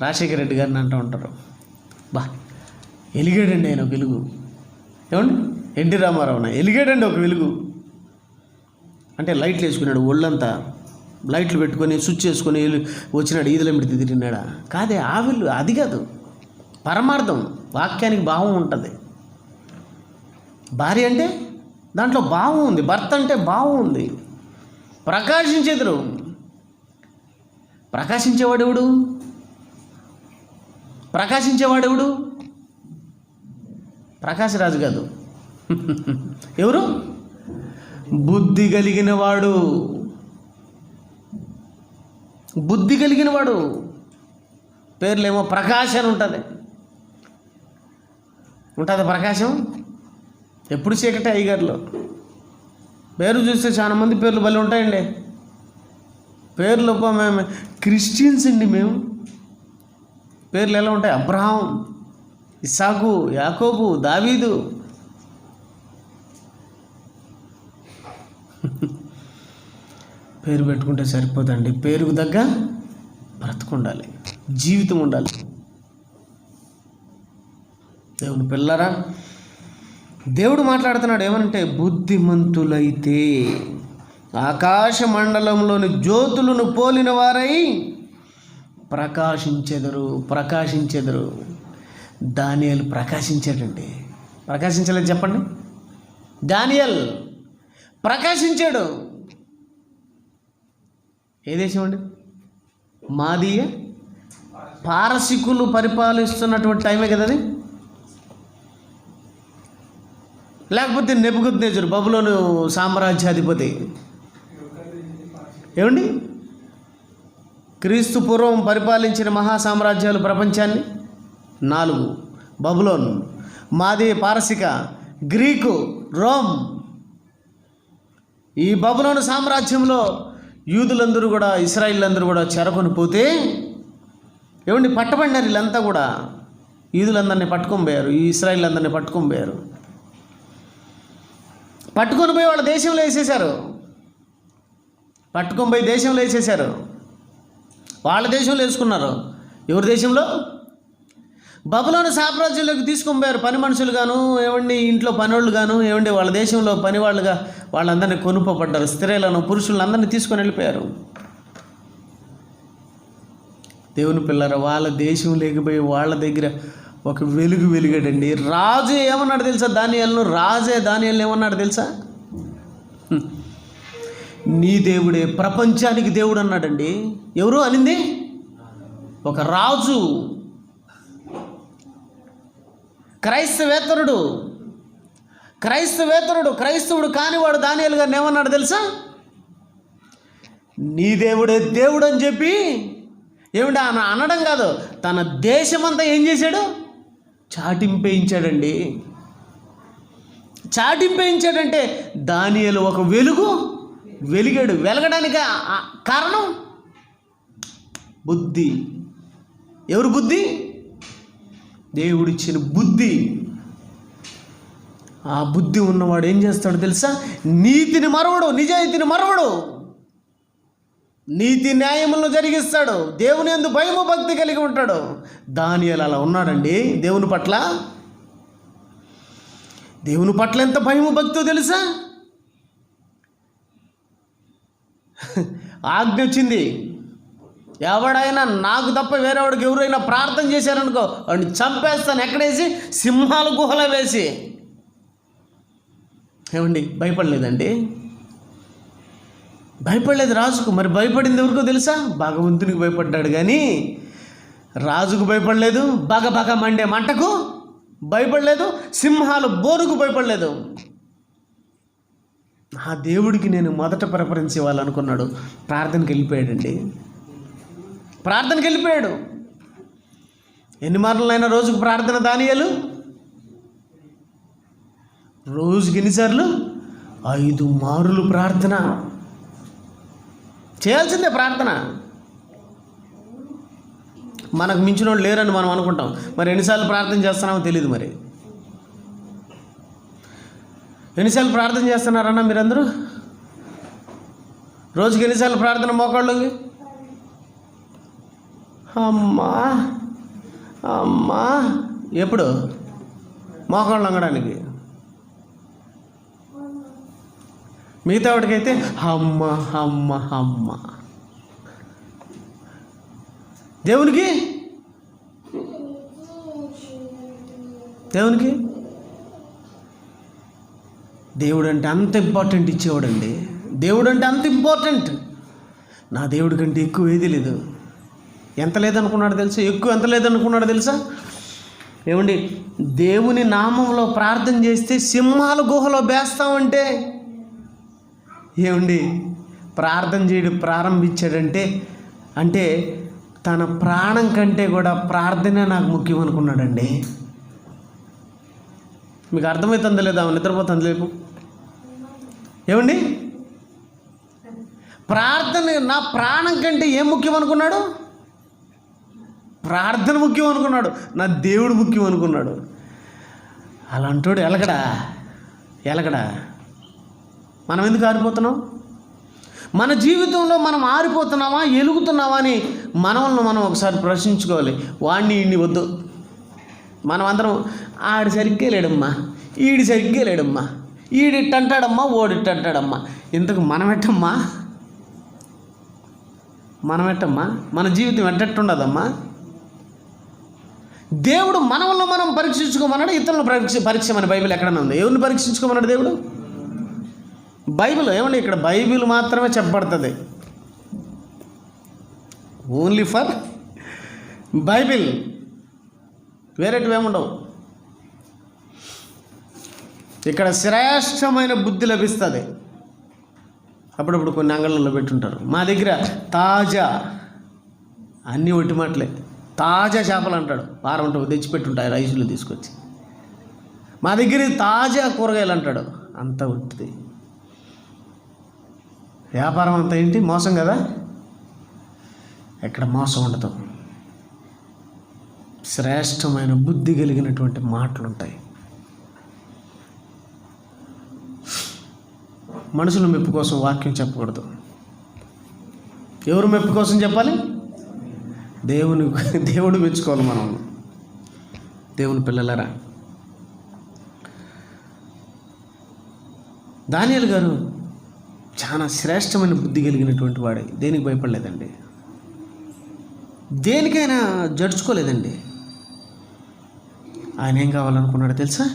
రాజశేఖర రెడ్డి గారిని అంటూ ఉంటారు, బా వెలిగాడండి ఆయన ఒక వెలుగు. ఏమండి? ఎన్టీ రామారావున వెలిగాడండి ఒక వెలుగు. అంటే లైట్లు వేసుకున్నాడు, ఒళ్ళంతా లైట్లు పెట్టుకొని స్విచ్ చేసుకొని వచ్చినాడు, ఈదుల మిడితే తిరిగినాడా? కాదే, ఆ వెలుగు అది కాదు. పరమార్థం, వాక్యానికి భావం ఉంటుంది. భార్య అంటే దాంట్లో భావం ఉంది, భర్త అంటే భావం ఉంది. ప్రకాశించెదరు. ప్రకాశించేవాడెవడు? ప్రకాశించేవాడెవడు? ప్రకాశరాజు కాదు. ఎవరు? బుద్ధి కలిగిన వాడు. బుద్ధి కలిగిన వాడు. పేర్లేమో ప్రకాశ్ అని ఉంటుంది. ప్రకాశం ఎప్పుడు చీకటి అయ్యగారులో. పేరు చూస్తే చాలా మంది పేర్లు భలే ఉంటాయండి. పేర్లు మేము క్రిస్టియన్స్ అండి. మేము పేర్లు ఎలా ఉంటాయి? అబ్రహాం, ఇస్సాకు, యాకోబు, దావీదు. పేరు పెట్టుకుంటే సరిపోదండి. పేరుకు తగ్గ బ్రతుకుండాలి, జీవితం ఉండాలి. దేవుని పిల్లరా, దేవుడు మాట్లాడుతున్నాడు ఏమనంటే, బుద్ధిమంతులైతే ఆకాశ మండలంలోని జ్యోతులను పోలిన వారై ప్రకాశించెదరు. దానియేలు ప్రకాశించాడండి. ప్రకాశించలేదు చెప్పండి? దానియేలు ప్రకాశించాడు. ఏ దేశం అండి? మాదీయ పారసికులు పరిపాలిస్తున్నటువంటి టైమే కదా అది. లేకపోతే నెబుకద్నెజరు బబులోను సామ్రాజ్యాధిపతి. ఏమండి? క్రీస్తు పూర్వం పరిపాలించిన మహాసామ్రాజ్యాలు ప్రపంచాన్ని 4. బబులోన్, మాది పారసిక, గ్రీకు, రోమ్. ఈ బబులోను సామ్రాజ్యంలో యూదులందరూ కూడా, ఇశ్రాయేలీలందరూ కూడా చెరకొని పోతే ఏమండి పట్టబడినారు. వీళ్ళంతా కూడా యూదులందరినీ పట్టుకొని పోయారు, ఈ ఇశ్రాయేలీలందరినీ పట్టుకొని పోయారు. పట్టుకొని పోయి వాళ్ళ దేశంలో వేసేశారు. పట్టుకొని పోయి దేశంలో వేసేశారు. వాళ్ళ దేశంలో వేసుకున్నారు. ఎవరి దేశంలో? బబులోను సామ్రాజ్యంలోకి తీసుకొని పోయారు. పని మనుషులు గాను, ఏమండి ఇంట్లో పనోళ్ళు గాను, ఏమండి వాళ్ళ దేశంలో పని వాళ్ళుగా వాళ్ళందరినీ కొనుక్కోబడ్డారు. స్త్రీలను, పురుషులను అందరినీ తీసుకొని వెళ్ళిపోయారు. దేవుని పిల్లర, వాళ్ళ దేశం లేకపోయి వాళ్ళ దగ్గర ఒక వెలుగు వెలిగాడండి. రాజు ఏమన్నాడు తెలుసా? దానియేలును, దానియేలును ఏమన్నాడు తెలుసా? నీ దేవుడే ప్రపంచానికి దేవుడు అన్నాడండి. ఎవరు అనింది? ఒక రాజు, క్రైస్తవేతరుడు. క్రైస్తవుడు కానివాడు దానియేలు గారిని ఏమన్నాడు తెలుసా? నీ దేవుడే దేవుడు అని చెప్పి ఏమిటి అనడం కాదు, తన దేశమంతా ఏం చేశాడు? చాటింపేయించాడండి. చాటింపేయించాడంటే దానియేలు ఒక వెలుగు వెలిగాడు. వెలగడానికి కారణం బుద్ధి. ఎవరు బుద్ధి? దేవుడిచ్చిన బుద్ధి. ఆ బుద్ధి ఉన్నవాడు ఏం చేస్తాడు తెలుసా? నీతిని మరవడు, నిజాయితీని మరవడు, నీతి న్యాయములను జరిగిస్తాడు. దేవుని యందు భయము భక్తి కలిగి ఉంటాడు. దానియేలు అలా ఉన్నాడండి. దేవుని పట్ల ఎంత భయము భక్తో తెలుసా? ఆజ్ఞ వచ్చింది, ఎవడైనా నాకు తప్ప వేరేవాడికి ఎవరైనా ప్రార్థన చేశారనుకో వాడిని చంపేస్తాను. ఎక్కడేసి? సింహాల గుహలో వేసి. ఏమండి భయపడలేదండి? భయపడలేదు రాజుకు. మరి భయపడింది ఎవరికో తెలుసా? భగవంతునికి భయపడ్డాడు కానీ రాజుకు భయపడలేదు. బగ మండే మంటకు భయపడలేదు. సింహాల బోరుకు భయపడలేదు. ఆ దేవుడికి నేను మొదట ప్రిఫరెన్స్ ఇవ్వాలనుకున్నాడు. ప్రార్థనకి వెళ్ళిపోయాడండి. ఎన్ని మార్లైనా రోజుకు ప్రార్థన దానియేలు? రోజుకి ఎన్నిసార్లు? 5 మారులు ప్రార్థన చేయాల్సిందే. ప్రార్థన మనకు మించిన వాళ్ళు లేరని మనం అనుకుంటాం. మరి ఎన్నిసార్లు ప్రార్థన చేస్తున్నామో తెలియదు. మరి ఎన్నిసార్లు ప్రార్థన చేస్తున్నారన్నా మీరందరూ? రోజుకి ఎన్నిసార్లు ప్రార్థన మోకాళ్ళకి? అమ్మా ఎప్పుడు? మోకాళ్ళు వంగడానికి. మిగతా వాడికైతే అమ్మ. దేవునికి దేవుడు అంటే అంత ఇంపార్టెంట్ ఇచ్చేవాడండి. దేవుడు అంటే అంత ఇంపార్టెంట్. నా దేవుడి కంటే ఎక్కువ ఏది లేదు. ఎంత లేదనుకున్నాడు తెలుసా? ఎక్కువ ఎంత లేదనుకున్నాడు తెలుసా? ఏమండి దేవుని నామంలో ప్రార్థన చేస్తే సింహాల గుహలో వేస్తామంటే, ఏమండి ప్రార్థన చేయడం ప్రారంభించాడంటే అంటే తన ప్రాణం కంటే కూడా ప్రార్థనే నాకు ముఖ్యం అనుకున్నాడండి. మీకు అర్థమవుతుందో లేదా? నిద్రపోతుంది లేపు. ఏమండి ప్రార్థన నా ప్రాణం కంటే ఏం ముఖ్యం అనుకున్నాడు? ప్రార్థన ముఖ్యం అనుకున్నాడు. నా దేవుడు ముఖ్యం అనుకున్నాడు. అలాంటోడు ఎలగడా. మనం ఎందుకు ఆరిపోతున్నాం? మన జీవితంలో మనం ఆరిపోతున్నామా, ఎలుగుతున్నామా అని మనల్ని మనం ఒకసారి ప్రశ్నించుకోవాలి. వాడిని ఈడిని వద్దు. మనం అందరం ఆడి సరిగ్గా లేడమ్మా, ఈడి సరిగ్గా లేడమ్మా, ఈడిట్టంటాడమ్మా, ఓడిట్టంటాడమ్మా. ఇంతకు మనమెట్టమ్మా? మన జీవితం ఎట్టట్టుండదమ్మా? దేవుడు మనల్ని మనం పరీక్షించుకోమన్నాడు, ఇతరులను పరీక్షమని బైబిల్ ఎక్కడన్నా ఉంది? ఎవరిని పరీక్షించుకోమన్నాడు దేవుడు? బైబిల్. ఏమండి ఇక్కడ బైబిల్ మాత్రమే చెప్పబడుతుంది. Only for Bible. వేరేటివి ఏముండవు. ఇక్కడ శ్రేష్టమైన బుద్ధి లభిస్తుంది. అప్పుడప్పుడు కొన్ని అంగళ్ళల్లో పెట్టుంటారు. మా దగ్గర తాజా అన్నీ ఒట్టి మాటలే. తాజా చేపలు అంటాడు, వారం తెచ్చిపెట్టుంటాయి రైసులు తీసుకొచ్చి. మా దగ్గర తాజా కూరగాయలు అంటాడు, అంత ఉంటుంది. వ్యాపారం అంతా ఏంటి? మోసం కదా. ఎక్కడ మోసం ఉండదు. శ్రేష్టమైన బుద్ధి కలిగినటువంటి మాటలు ఉంటాయి. మనుషుల మెప్పు కోసం వాక్యం చెప్పకూడదు. ఎవరు మెప్పు కోసం చెప్పాలి? దేవుడు మెచ్చుకోవాలి మనం. దేవుని పిల్లలరా, దానియేలు గారు చాలా శ్రేష్టమైన బుద్ధి కలిగినటువంటి వాడే. దేనికి భయపడలేదండి, దేనికైనా జడ్చుకోలేదండి. ఆయన ఏం కావాలనుకున్నాడు తెలుసా?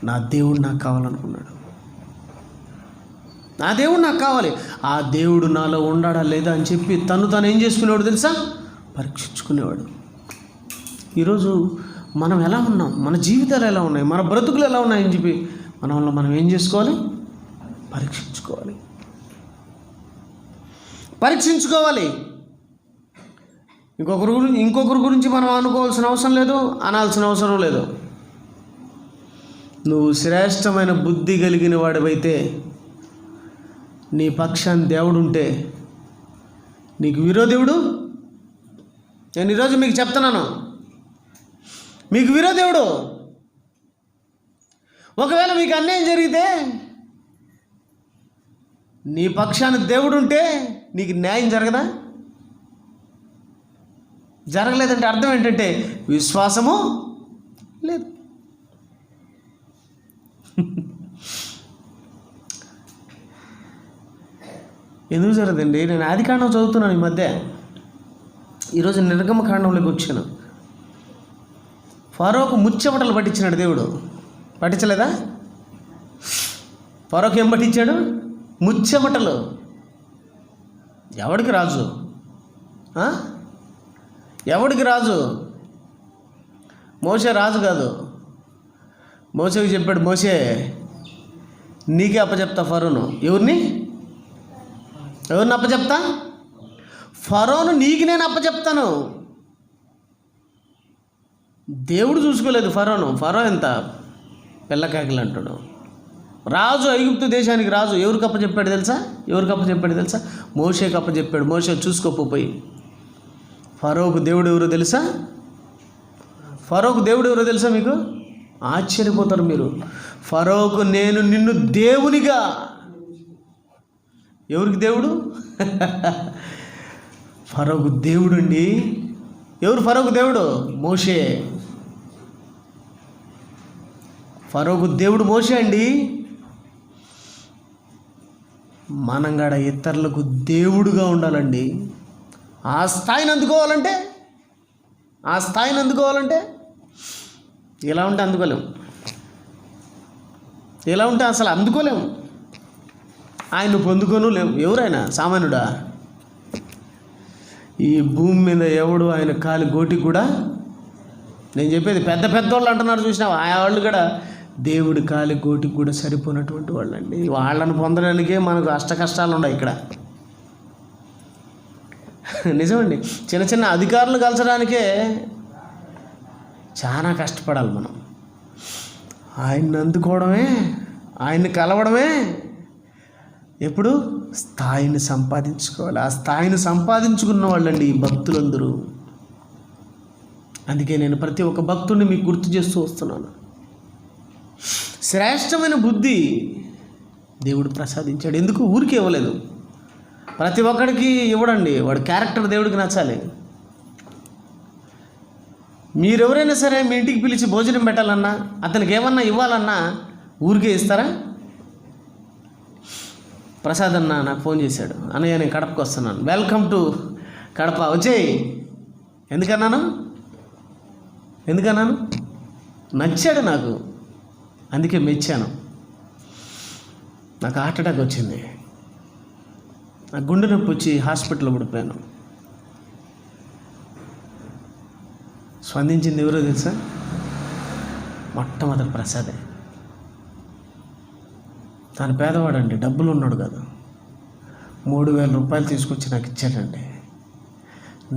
నా దేవుడు నాకు కావాలనుకున్నాడు. నా దేవుడు నాకు కావాలి, ఆ దేవుడు నాలో ఉన్నాడా లేదా అని చెప్పి తను ఏం చేసుకునేవాడు తెలుసా? పరీక్షించుకునేవాడు. ఈరోజు మనం ఎలా ఉన్నాం, మన జీవితాలు ఎలా ఉన్నాయి, మన బ్రతుకులు ఎలా ఉన్నాయని చెప్పి మనం ఏం చేసుకోవాలి? పరీక్షించుకోవాలి. ఇంకొకరి గురించి మనం అనుకోవాల్సిన అవసరం లేదు, అనాల్సిన అవసరం లేదు. నువ్వు శ్రేష్టమైన బుద్ధి కలిగిన వాడివైతే, నీ పక్షాన్ని దేవుడు ఉంటే, నీకు విరోధేవుడు, నేను ఈరోజు మీకు చెప్తున్నాను, మీకు విరోధేవుడు. ఒకవేళ మీకు అన్యాయం జరిగితే, నీ పక్షాన దేవుడు ఉంటే నీకు న్యాయం జరగదా? జరగలేదంటే అర్థం ఏంటంటే విశ్వాసము లేదు. ఎందుకు జరగదండి? నేను ఆదికాండం చదువుతున్నాను ఈ మధ్య. ఈరోజు నిర్గమకాండంలోకి వచ్చాను. ఫరోకు ముచ్చెమటలు పట్టించినాడు దేవుడు. పట్టించలేదా? ఫరోకు ఏం పట్టించాడు? ముచ్చెమటలు. ఎవడికి రాజు? ఎవడికి రాజు? మోషే రాజు కాదు. మోషేకి చెప్పాడు, మోషే నీకే అప్పచెప్తా ఫరోను. ఎవరిని అప్పచెప్తా? ఫరోను నీకు నేను అప్పచెప్తాను. దేవుడు చూసుకోలేదు ఫరోను. ఫరో ఎంత పిల్లకాకిలు అంటాడు. రాజు, ఐగుప్తు దేశానికి రాజు. ఎవరికి అప్పచెప్పాడు తెలుసా? మోషేకి అప్పచెప్పాడు. మోషే చూసుకోపోయి. ఫరోకు దేవుడు ఎవరో తెలుసా? మీకు ఆశ్చర్యపోతారు మీరు. ఫరోకు నేను నిన్ను దేవునిగా. ఎవరికి దేవుడు? ఫరోకు దేవుడు అండి. ఎవరు ఫరోకు దేవుడు? మోషే. ఫరోకు దేవుడు మోషే అండి. మనం కాడ ఇతరులకు దేవుడుగా ఉండాలండి. ఆ స్థాయిని అందుకోవాలంటే ఇలా ఉంటే అందుకోలేము. ఇలా ఉంటే అసలు అందుకోలేము. ఆయన పొందుకోను లేవు. ఎవరైనా సామాన్యుడా? ఈ భూమి మీద ఎవడు ఆయన కాలి గోటికి కూడా, నేను చెప్పేది పెద్ద వాళ్ళు అంటున్నారు చూసినావా, ఆ వాళ్ళు కూడా దేవుడి కాలి గోటికి కూడా సరిపోయినటువంటి వాళ్ళండి. వాళ్ళని పొందడానికే మనకు కష్టాలు ఉన్నాయి ఇక్కడ. నిజమండి. చిన్న అధికారులు కలచడానికే చాలా కష్టపడాలి మనం. ఆయన్ని అందుకోవడమే, ఆయన్ని కలవడమే. ఎప్పుడు స్థాయిని సంపాదించుకోవాలి. ఆ స్థాయిని సంపాదించుకున్న వాళ్ళండి ఈ భక్తులందరూ. అందుకే నేను ప్రతి ఒక్క భక్తుడిని మీకు గుర్తు చేస్తూ వస్తున్నాను. శ్రేష్టమైన బుద్ధి దేవుడు ప్రసాదించాడు. ఎందుకు? ఊరికే ఇవ్వలేదు. ప్రతి ఒక్కడికి ఇవ్వడండి. వాడి క్యారెక్టర్ దేవుడికి నచ్చాలి. మీరెవరైనా సరే మీ ఇంటికి పిలిచి భోజనం పెట్టాలన్నా, అతనికి ఏమన్నా ఇవ్వాలన్నా ఊరికే ఇస్తారా? ప్రసాద్ అన్న నాకు ఫోన్ చేశాడు, అన్నయ్య నేను కడపకు వస్తున్నాను, వెల్కమ్ టు కడప, వచ్చేయి. ఎందుకన్నాను? నచ్చాడు నాకు, అందుకే మెచ్చాను. నాకు హార్ట్ అటాక్ వచ్చింది. నాకు గుండె నొప్పి వచ్చి హాస్పిటల్లో పడిపోయాను. స్పందించింది ఎవరో తెలుసా? మొట్టమొదటి ప్రసాదే. తను పేదవాడండి, డబ్బులు ఉన్నాడు కాదు. 3,000 రూపాయలు తీసుకొచ్చి నాకు ఇచ్చాడండి.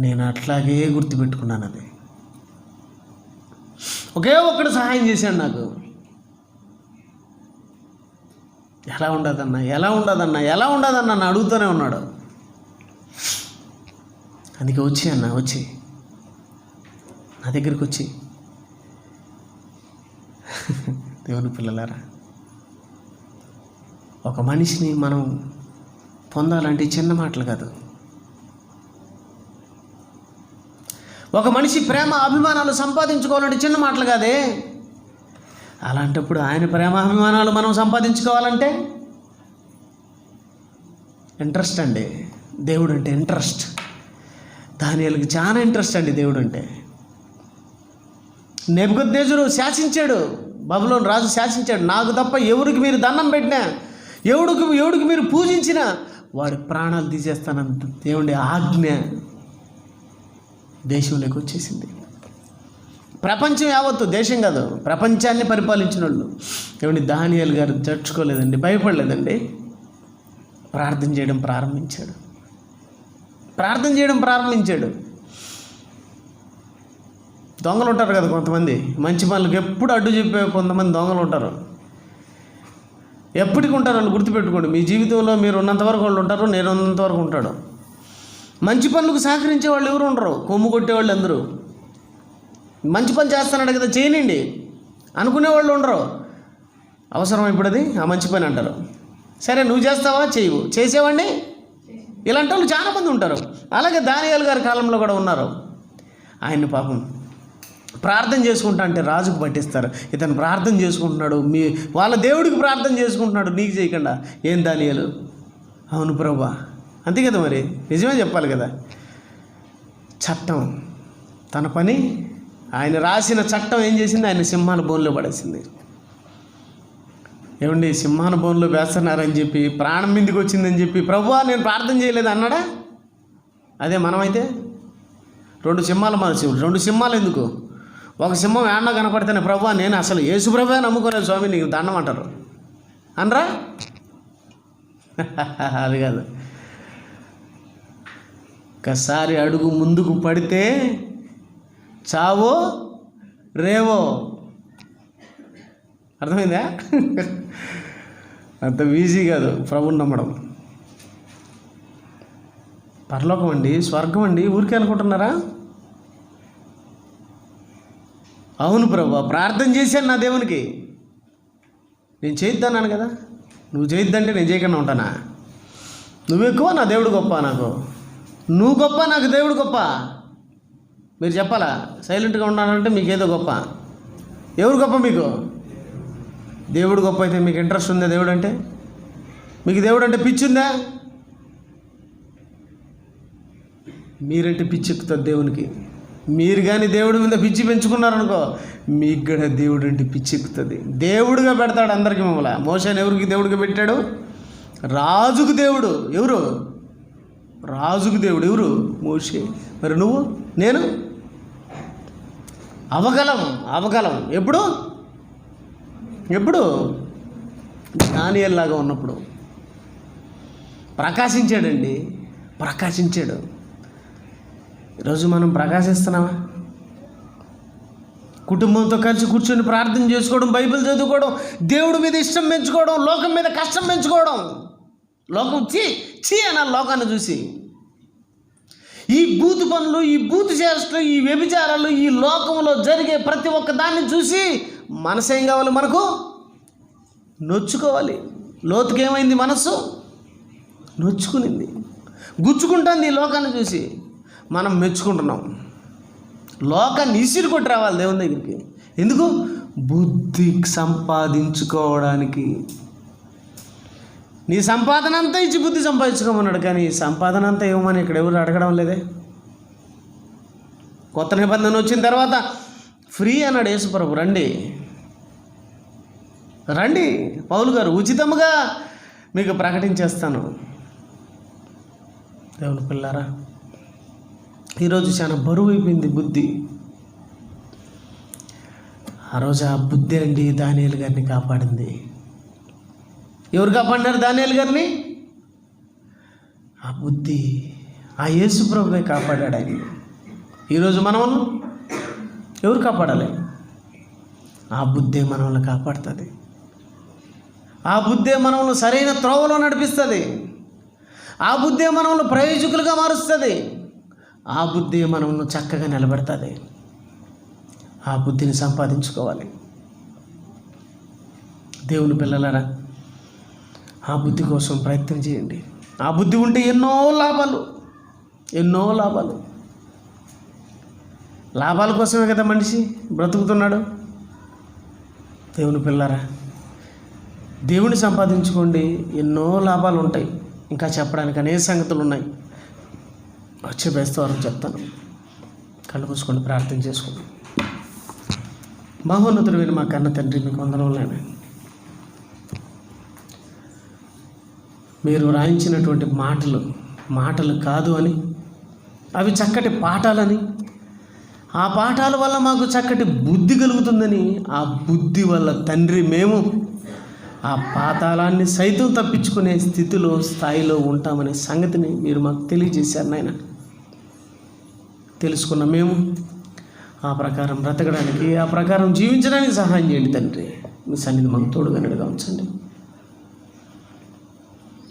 నేను అట్లాగే గుర్తుపెట్టుకున్నాను. అది ఒకే ఒక్కడు సహాయం చేశాడు నాకు. ఎలా ఉండదన్నా ఎలా ఉండదన్నా ఎలా ఉండదన్నా అని అడుగుతూనే ఉన్నాడు. అందుకే వచ్చి అన్న వచ్చి నా దగ్గరికి వచ్చి దేవుని పిల్లలారా, ఒక మనిషిని మనం పొందాలంటే చిన్న మాటలు కాదు. ఒక మనిషి ప్రేమ అభిమానాలు సంపాదించుకోవాలంటే చిన్న మాటలు కాదే. అలాంటప్పుడు ఆయన ప్రేమ అభిమానాలు మనం సంపాదించుకోవాలంటే ఇంట్రెస్ట్ అండి. దేవుడు అంటే ఇంట్రెస్ట్. దానియేలుకి చాలా ఇంట్రెస్ట్ అండి దేవుడు అంటే. నెబుకద్నెజరు శాసించాడు, బబులోను రాజు శాసించాడు. నాకు తప్ప ఎవరికి మీరు దండం పెట్టినా, ఎవడికి మీరు పూజించినా వాడి ప్రాణాలు తీసేస్తానంత దేవుడి ఆజ్ఞ దేశంలోకి వచ్చేసింది. ప్రపంచం యావత్తు, దేశం కాదు ప్రపంచాన్ని పరిపాలించిన వాళ్ళు దేవుని దానియేలు గారు జడ్చుకోలేదండి, భయపడలేదండి. ప్రార్థన చేయడం ప్రారంభించాడు. దొంగలు ఉంటారు కదా కొంతమంది, మంచి పనులకు ఎప్పుడు అడ్డు చెప్పే కొంతమంది దొంగలు ఉంటారు. ఎప్పటికి ఉంటారు వాళ్ళు, గుర్తుపెట్టుకోండి. మీ జీవితంలో మీరు ఉన్నంత వరకు వాళ్ళు ఉంటారు, నేను ఉన్నంత వరకు ఉంటాడు. మంచి పనులకు సహకరించే వాళ్ళు ఎవరు ఉండరు, కొమ్ము కొట్టేవాళ్ళు అందరూ. మంచి పని చేస్తున్నాడు కదా చేయనండి అనుకునేవాళ్ళు ఉండరు. అవసరం ఇప్పుడు అది ఆ మంచి పని అంటారు. సరే నువ్వు చేస్తావా, చేయవు, చేసేవాడిని ఇలాంటి వాళ్ళు చాలామంది ఉంటారు. అలాగే దానియేలు గారి కాలంలో కూడా ఉన్నారు. ఆయన్ని పాపం ప్రార్థన చేసుకుంటా అంటే రాజుకు పట్టిస్తారు. ఇతను ప్రార్థన చేసుకుంటున్నాడు, వాళ్ళ దేవుడికి ప్రార్థన చేసుకుంటున్నాడు, నీకు చేయకుండా. ఏం దానియేలు? అవును ప్రభువా. అంతే కదా, మరి నిజమే చెప్పాలి కదా. చట్టం తన పని, ఆయన రాసిన చట్టం ఏం చేసింది? ఆయన సింహాల బోన్లో పడేసింది. ఏమండి, సింహాల బోన్లో వేస్తున్నారని చెప్పి, ప్రాణం మీదకి వచ్చిందని చెప్పి ప్రభువా నేను ప్రార్థన చేయలేదు అన్నాడా? అదే మనమైతే 2 సింహాలు ఎందుకు? ఒక సింహం ఏమన్నా కనపడితేనే ప్రభువా నేను అసలు యేసు ప్రభువే నమ్ముకోలేదు స్వామి నీకు దండం అంటారు అనరా? అది కాదు. ఒకసారి అడుగు ముందుకు పడితే చావో రేవో. అర్థమైందా? అంత ఈజీ కాదు ప్రభుని నమ్మడం. పరలోకం అండి, స్వర్గం అండి, ఊరికే అనుకుంటున్నారా? అవును ప్రభువా ప్రార్థన చేశాను నా దేవునికి, నేను చేయిద్దన్నాను కదా. నువ్వు చేయిద్దంటే నేను చేయకుండా ఉంటానా? నువ్వు ఎక్కువ, నా దేవుడు గొప్ప. నాకు నువ్వు గొప్ప, నాకు దేవుడు గొప్ప. మీరు చెప్పాలా? సైలెంట్గా ఉండాలంటే మీకు ఏదో గొప్ప. ఎవరు గొప్ప? మీకు దేవుడు గొప్ప. అయితే మీకు ఇంట్రెస్ట్ ఉందా దేవుడు అంటే? మీకు దేవుడు అంటే పిచ్చి ఉందా? మీరంటే పిచ్చి ఎక్కుతుంది దేవునికి. మీరు కానీ దేవుడి మీద పిచ్చి పెంచుకున్నారనుకో, మీకు కూడా దేవుడు అంటే పిచ్చి ఎక్కుతుంది. దేవుడుగా పెడతాడు అందరికీ మమ్మల్ని. మోషేని ఎవరికి దేవుడిగా పెట్టాడు? రాజుకు దేవుడు. ఎవరు? రాజుకు దేవుడు. ఎవరు? మోషే. మరి నువ్వు నేను అవగలం ఎప్పుడు దానియేలులాగా ఉన్నప్పుడు ప్రకాశించాడు. ఈరోజు మనం ప్రకాశిస్తున్నామా? కుటుంబంతో కలిసి కూర్చొని ప్రార్థన చేసుకోవడం, బైబిల్ చదువుకోవడం, దేవుడి మీద ఇష్టం పెంచుకోవడం, లోకం మీద కష్టం పెంచుకోవడం. లోకం చీ అనాలి లోకాన్ని చూసి. ఈ బూతు పనులు, ఈ బూతు చేష్టలు, ఈ వ్యభిచారాలు, ఈ లోకంలో జరిగే ప్రతి ఒక్క దాన్ని చూసి మనసేం కావాలి? మనకు నొచ్చుకోవాలి. లోతుకి ఏమైంది? మనస్సు నొచ్చుకునింది, గుచ్చుకుంటుంది ఈ లోకాన్ని చూసి. మనం మెచ్చుకుంటున్నాం. లోకాన్ని ఇసిరి కొట్టి రావాలి దేవుని దగ్గరికి. ఎందుకు? బుద్ధి సంపాదించుకోవడానికి. నీ సంపాదన అంతా ఇచ్చి బుద్ధి సంపాదించుకోమన్నాడు, కానీ సంపాదన అంతా ఇవ్వమని ఇక్కడ ఎవరు అడగడం లేదే. కొత్త నిబంధన వచ్చిన తర్వాత ఫ్రీ అన్నాడు యేసుప్రభు. రండి పౌలు గారు, ఉచితముగా మీకు ప్రకటించేస్తాను. దేవుని పిల్లారా, ఈరోజు చాలా బరువు అయిపోయింది బుద్ధి. ఆ రోజు ఆ బుద్ధి అండి దానియేలు గారిని కాపాడింది. ఎవరు కాపాడినారు దానియేలు గారిని? ఆ బుద్ధి, ఆ యేసు ప్రభువే కాపాడాడు ఆయన. ఈరోజు మనల్ని ఎవరు కాపాడాలి? ఆ బుద్ధే మనల్ని కాపాడుతుంది. ఆ బుద్ధే మనల్ని సరైన త్రోవలో నడిపిస్తుంది. ఆ బుద్ధే మనల్ని ప్రయోజకులుగా మారుస్తుంది. ఆ బుద్ధే మనల్ని చక్కగా నిలబెడుతుంది. ఆ బుద్ధిని సంపాదించుకోవాలి. దేవుని పిల్లలారా, ఆ బుద్ధి కోసం ప్రయత్నం చేయండి. ఆ బుద్ధి ఉంటే ఎన్నో లాభాలు. లాభాల కోసమే కదా మనిషి బ్రతుకుతున్నాడు. దేవుని పిల్లలారా, దేవుని సంపాదించుకోండి, ఎన్నో లాభాలు ఉంటాయి. ఇంకా చెప్పడానికి అనేక సంగతులు ఉన్నాయి. వచ్చే బేస్తవారం చెప్తాను. కళ్ళు మూసుకొని ప్రార్థన చేసుకుందాం. మహోన్నతుడైన మా కన్న తండ్రి, మీకు వందనములైనా. మీరు రాయించినటువంటి మాటలు కాదు అని, అవి చక్కటి పాఠాలని, ఆ పాఠాల వల్ల మాకు చక్కటి బుద్ధి కలుగుతుందని, ఆ బుద్ధి వల్ల తండ్రి మేము ఆ పాతాళాన్ని సైతం తప్పించుకునే స్థాయిలో ఉంటామనే సంగతిని మీరు మాకు తెలియజేశారు నాయన. తెలుసుకున్న మేము ఆ ప్రకారం బ్రతకడానికి, ఆ ప్రకారం జీవించడానికి సహాయం చేయండి తండ్రి. మీ సన్నిధి మాకు తోడుగా నడుగా ఉంచండి.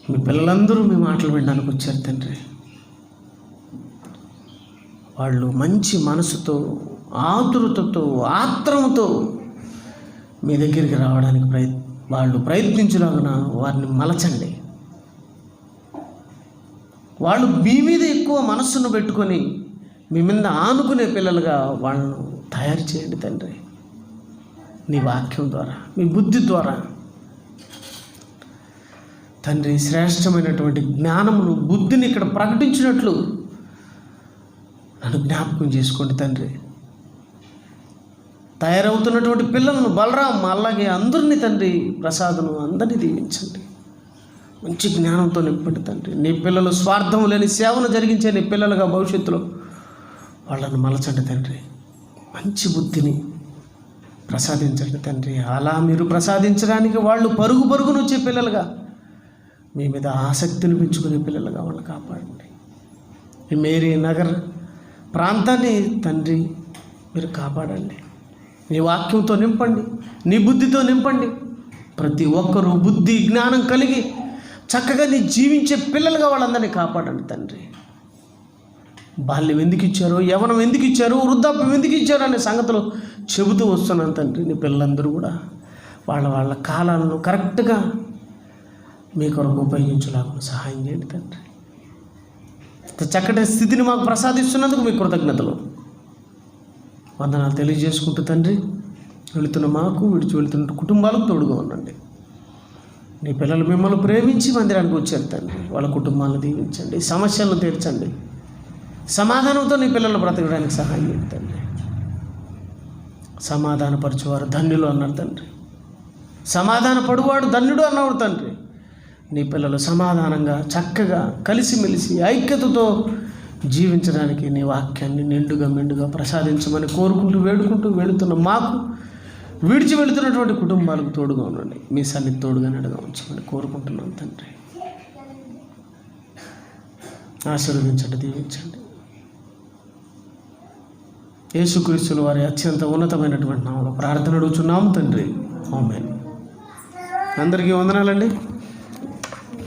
మీ పిల్లలందరూ మీ మాటలు వినడానికి వచ్చారు తండ్రి. వాళ్ళు మంచి మనసుతో, ఆతురతతో, ఆత్రముతో మీ దగ్గరికి రావడానికి వాళ్ళు ప్రయత్నించలాగున వారిని మలచండి. వాళ్ళు మీ మీద ఎక్కువ మనస్సును పెట్టుకొని మీ మీద ఆనుకునే పిల్లలుగా వాళ్ళను తయారు చేయండి తండ్రి. నీ వాక్యం ద్వారా, మీ బుద్ధి ద్వారా తండ్రి, శ్రేష్టమైనటువంటి జ్ఞానమును, బుద్ధిని ఇక్కడ ప్రకటించినట్లు నన్ను జ్ఞాపకం చేసుకోండి తండ్రి. తయారవుతున్నటువంటి పిల్లలను, బలరాం అలాగే అందరినీ తండ్రి, ప్రసాదును అందరినీ దీవించండి. మంచి జ్ఞానంతో నింపండి తండ్రి. నీ పిల్లలు స్వార్థం లేని సేవను జరిగించే నీ పిల్లలుగా భవిష్యత్తులో వాళ్ళను మలచండి తండ్రి. మంచి బుద్ధిని ప్రసాదించండి తండ్రి. అలా మీరు ప్రసాదించడానికి వాళ్ళు పరుగును వచ్చే పిల్లలుగా, మీ మీద ఆసక్తిని పెంచుకునే పిల్లలుగా వాళ్ళు కాపాడండి. ఈ మేరీ నగర్ ప్రాంతాన్ని తండ్రి మీరు కాపాడండి. నీ వాక్యంతో నింపండి, నీ బుద్ధితో నింపండి. ప్రతి ఒక్కరూ బుద్ధి, జ్ఞానం కలిగి చక్కగా నీ జీవించే పిల్లలుగా వాళ్ళందరినీ కాపాడండి తండ్రి. బాల్యం ఎందుకు ఇచ్చారో, యవ్వనం ఎందుకు ఇచ్చారో, వృద్ధాప్యం ఎందుకు ఇచ్చారో అనే సంగతులు చెబుతూ వస్తున్నాను తండ్రి. నీ పిల్లలందరూ కూడా వాళ్ళ కాలాలను కరెక్ట్గా మీ కొరకు ఉపయోగించలాగా సహాయం చేయండి తండ్రి. చక్కటి స్థితిని మాకు ప్రసాదిస్తున్నందుకు మీ కృతజ్ఞతలు, వందనాలు తెలియజేసుకుంటూ తండ్రి, వెళుతున్న మాకు, విడిచి వెళుతున్న కుటుంబాలకు తోడుగా ఉండండి. నీ పిల్లలు మిమ్మల్ని ప్రేమించి మందిరానికి వచ్చారు తండ్రి. వాళ్ళ కుటుంబాలను దీవించండి, సమస్యలను తీర్చండి. సమాధానంతో నీ పిల్లలు బ్రతకడానికి సహాయం చేయండి తండ్రి. సమాధానపరచువారు ధన్యులు అన్నారు తండ్రి. సమాధాన పడువాడు ధన్యుడు అన్నాడు తండ్రి. నీ పిల్లలు సమాధానంగా, చక్కగా, కలిసిమెలిసి, ఐక్యతతో జీవించడానికి నీ వాక్యాన్ని మెండుగా ప్రసాదించమని కోరుకుంటూ, వేడుకుంటూ వెళుతున్న మాకు, విడిచి వెళుతున్నటువంటి కుటుంబాలకు తోడుగా ఉండండి. మీ సన్నిధి తోడుగా నడుగా ఉంచమని కోరుకుంటున్నాను తండ్రి. ఆశీర్వదించండి, దీవించండి. యేసుక్రీస్తుల వారి అత్యంత ఉన్నతమైనటువంటి నామములో ప్రార్థన అడుగుచున్నాము తండ్రి. ఆమేన్. అందరికీ వందనాలండి.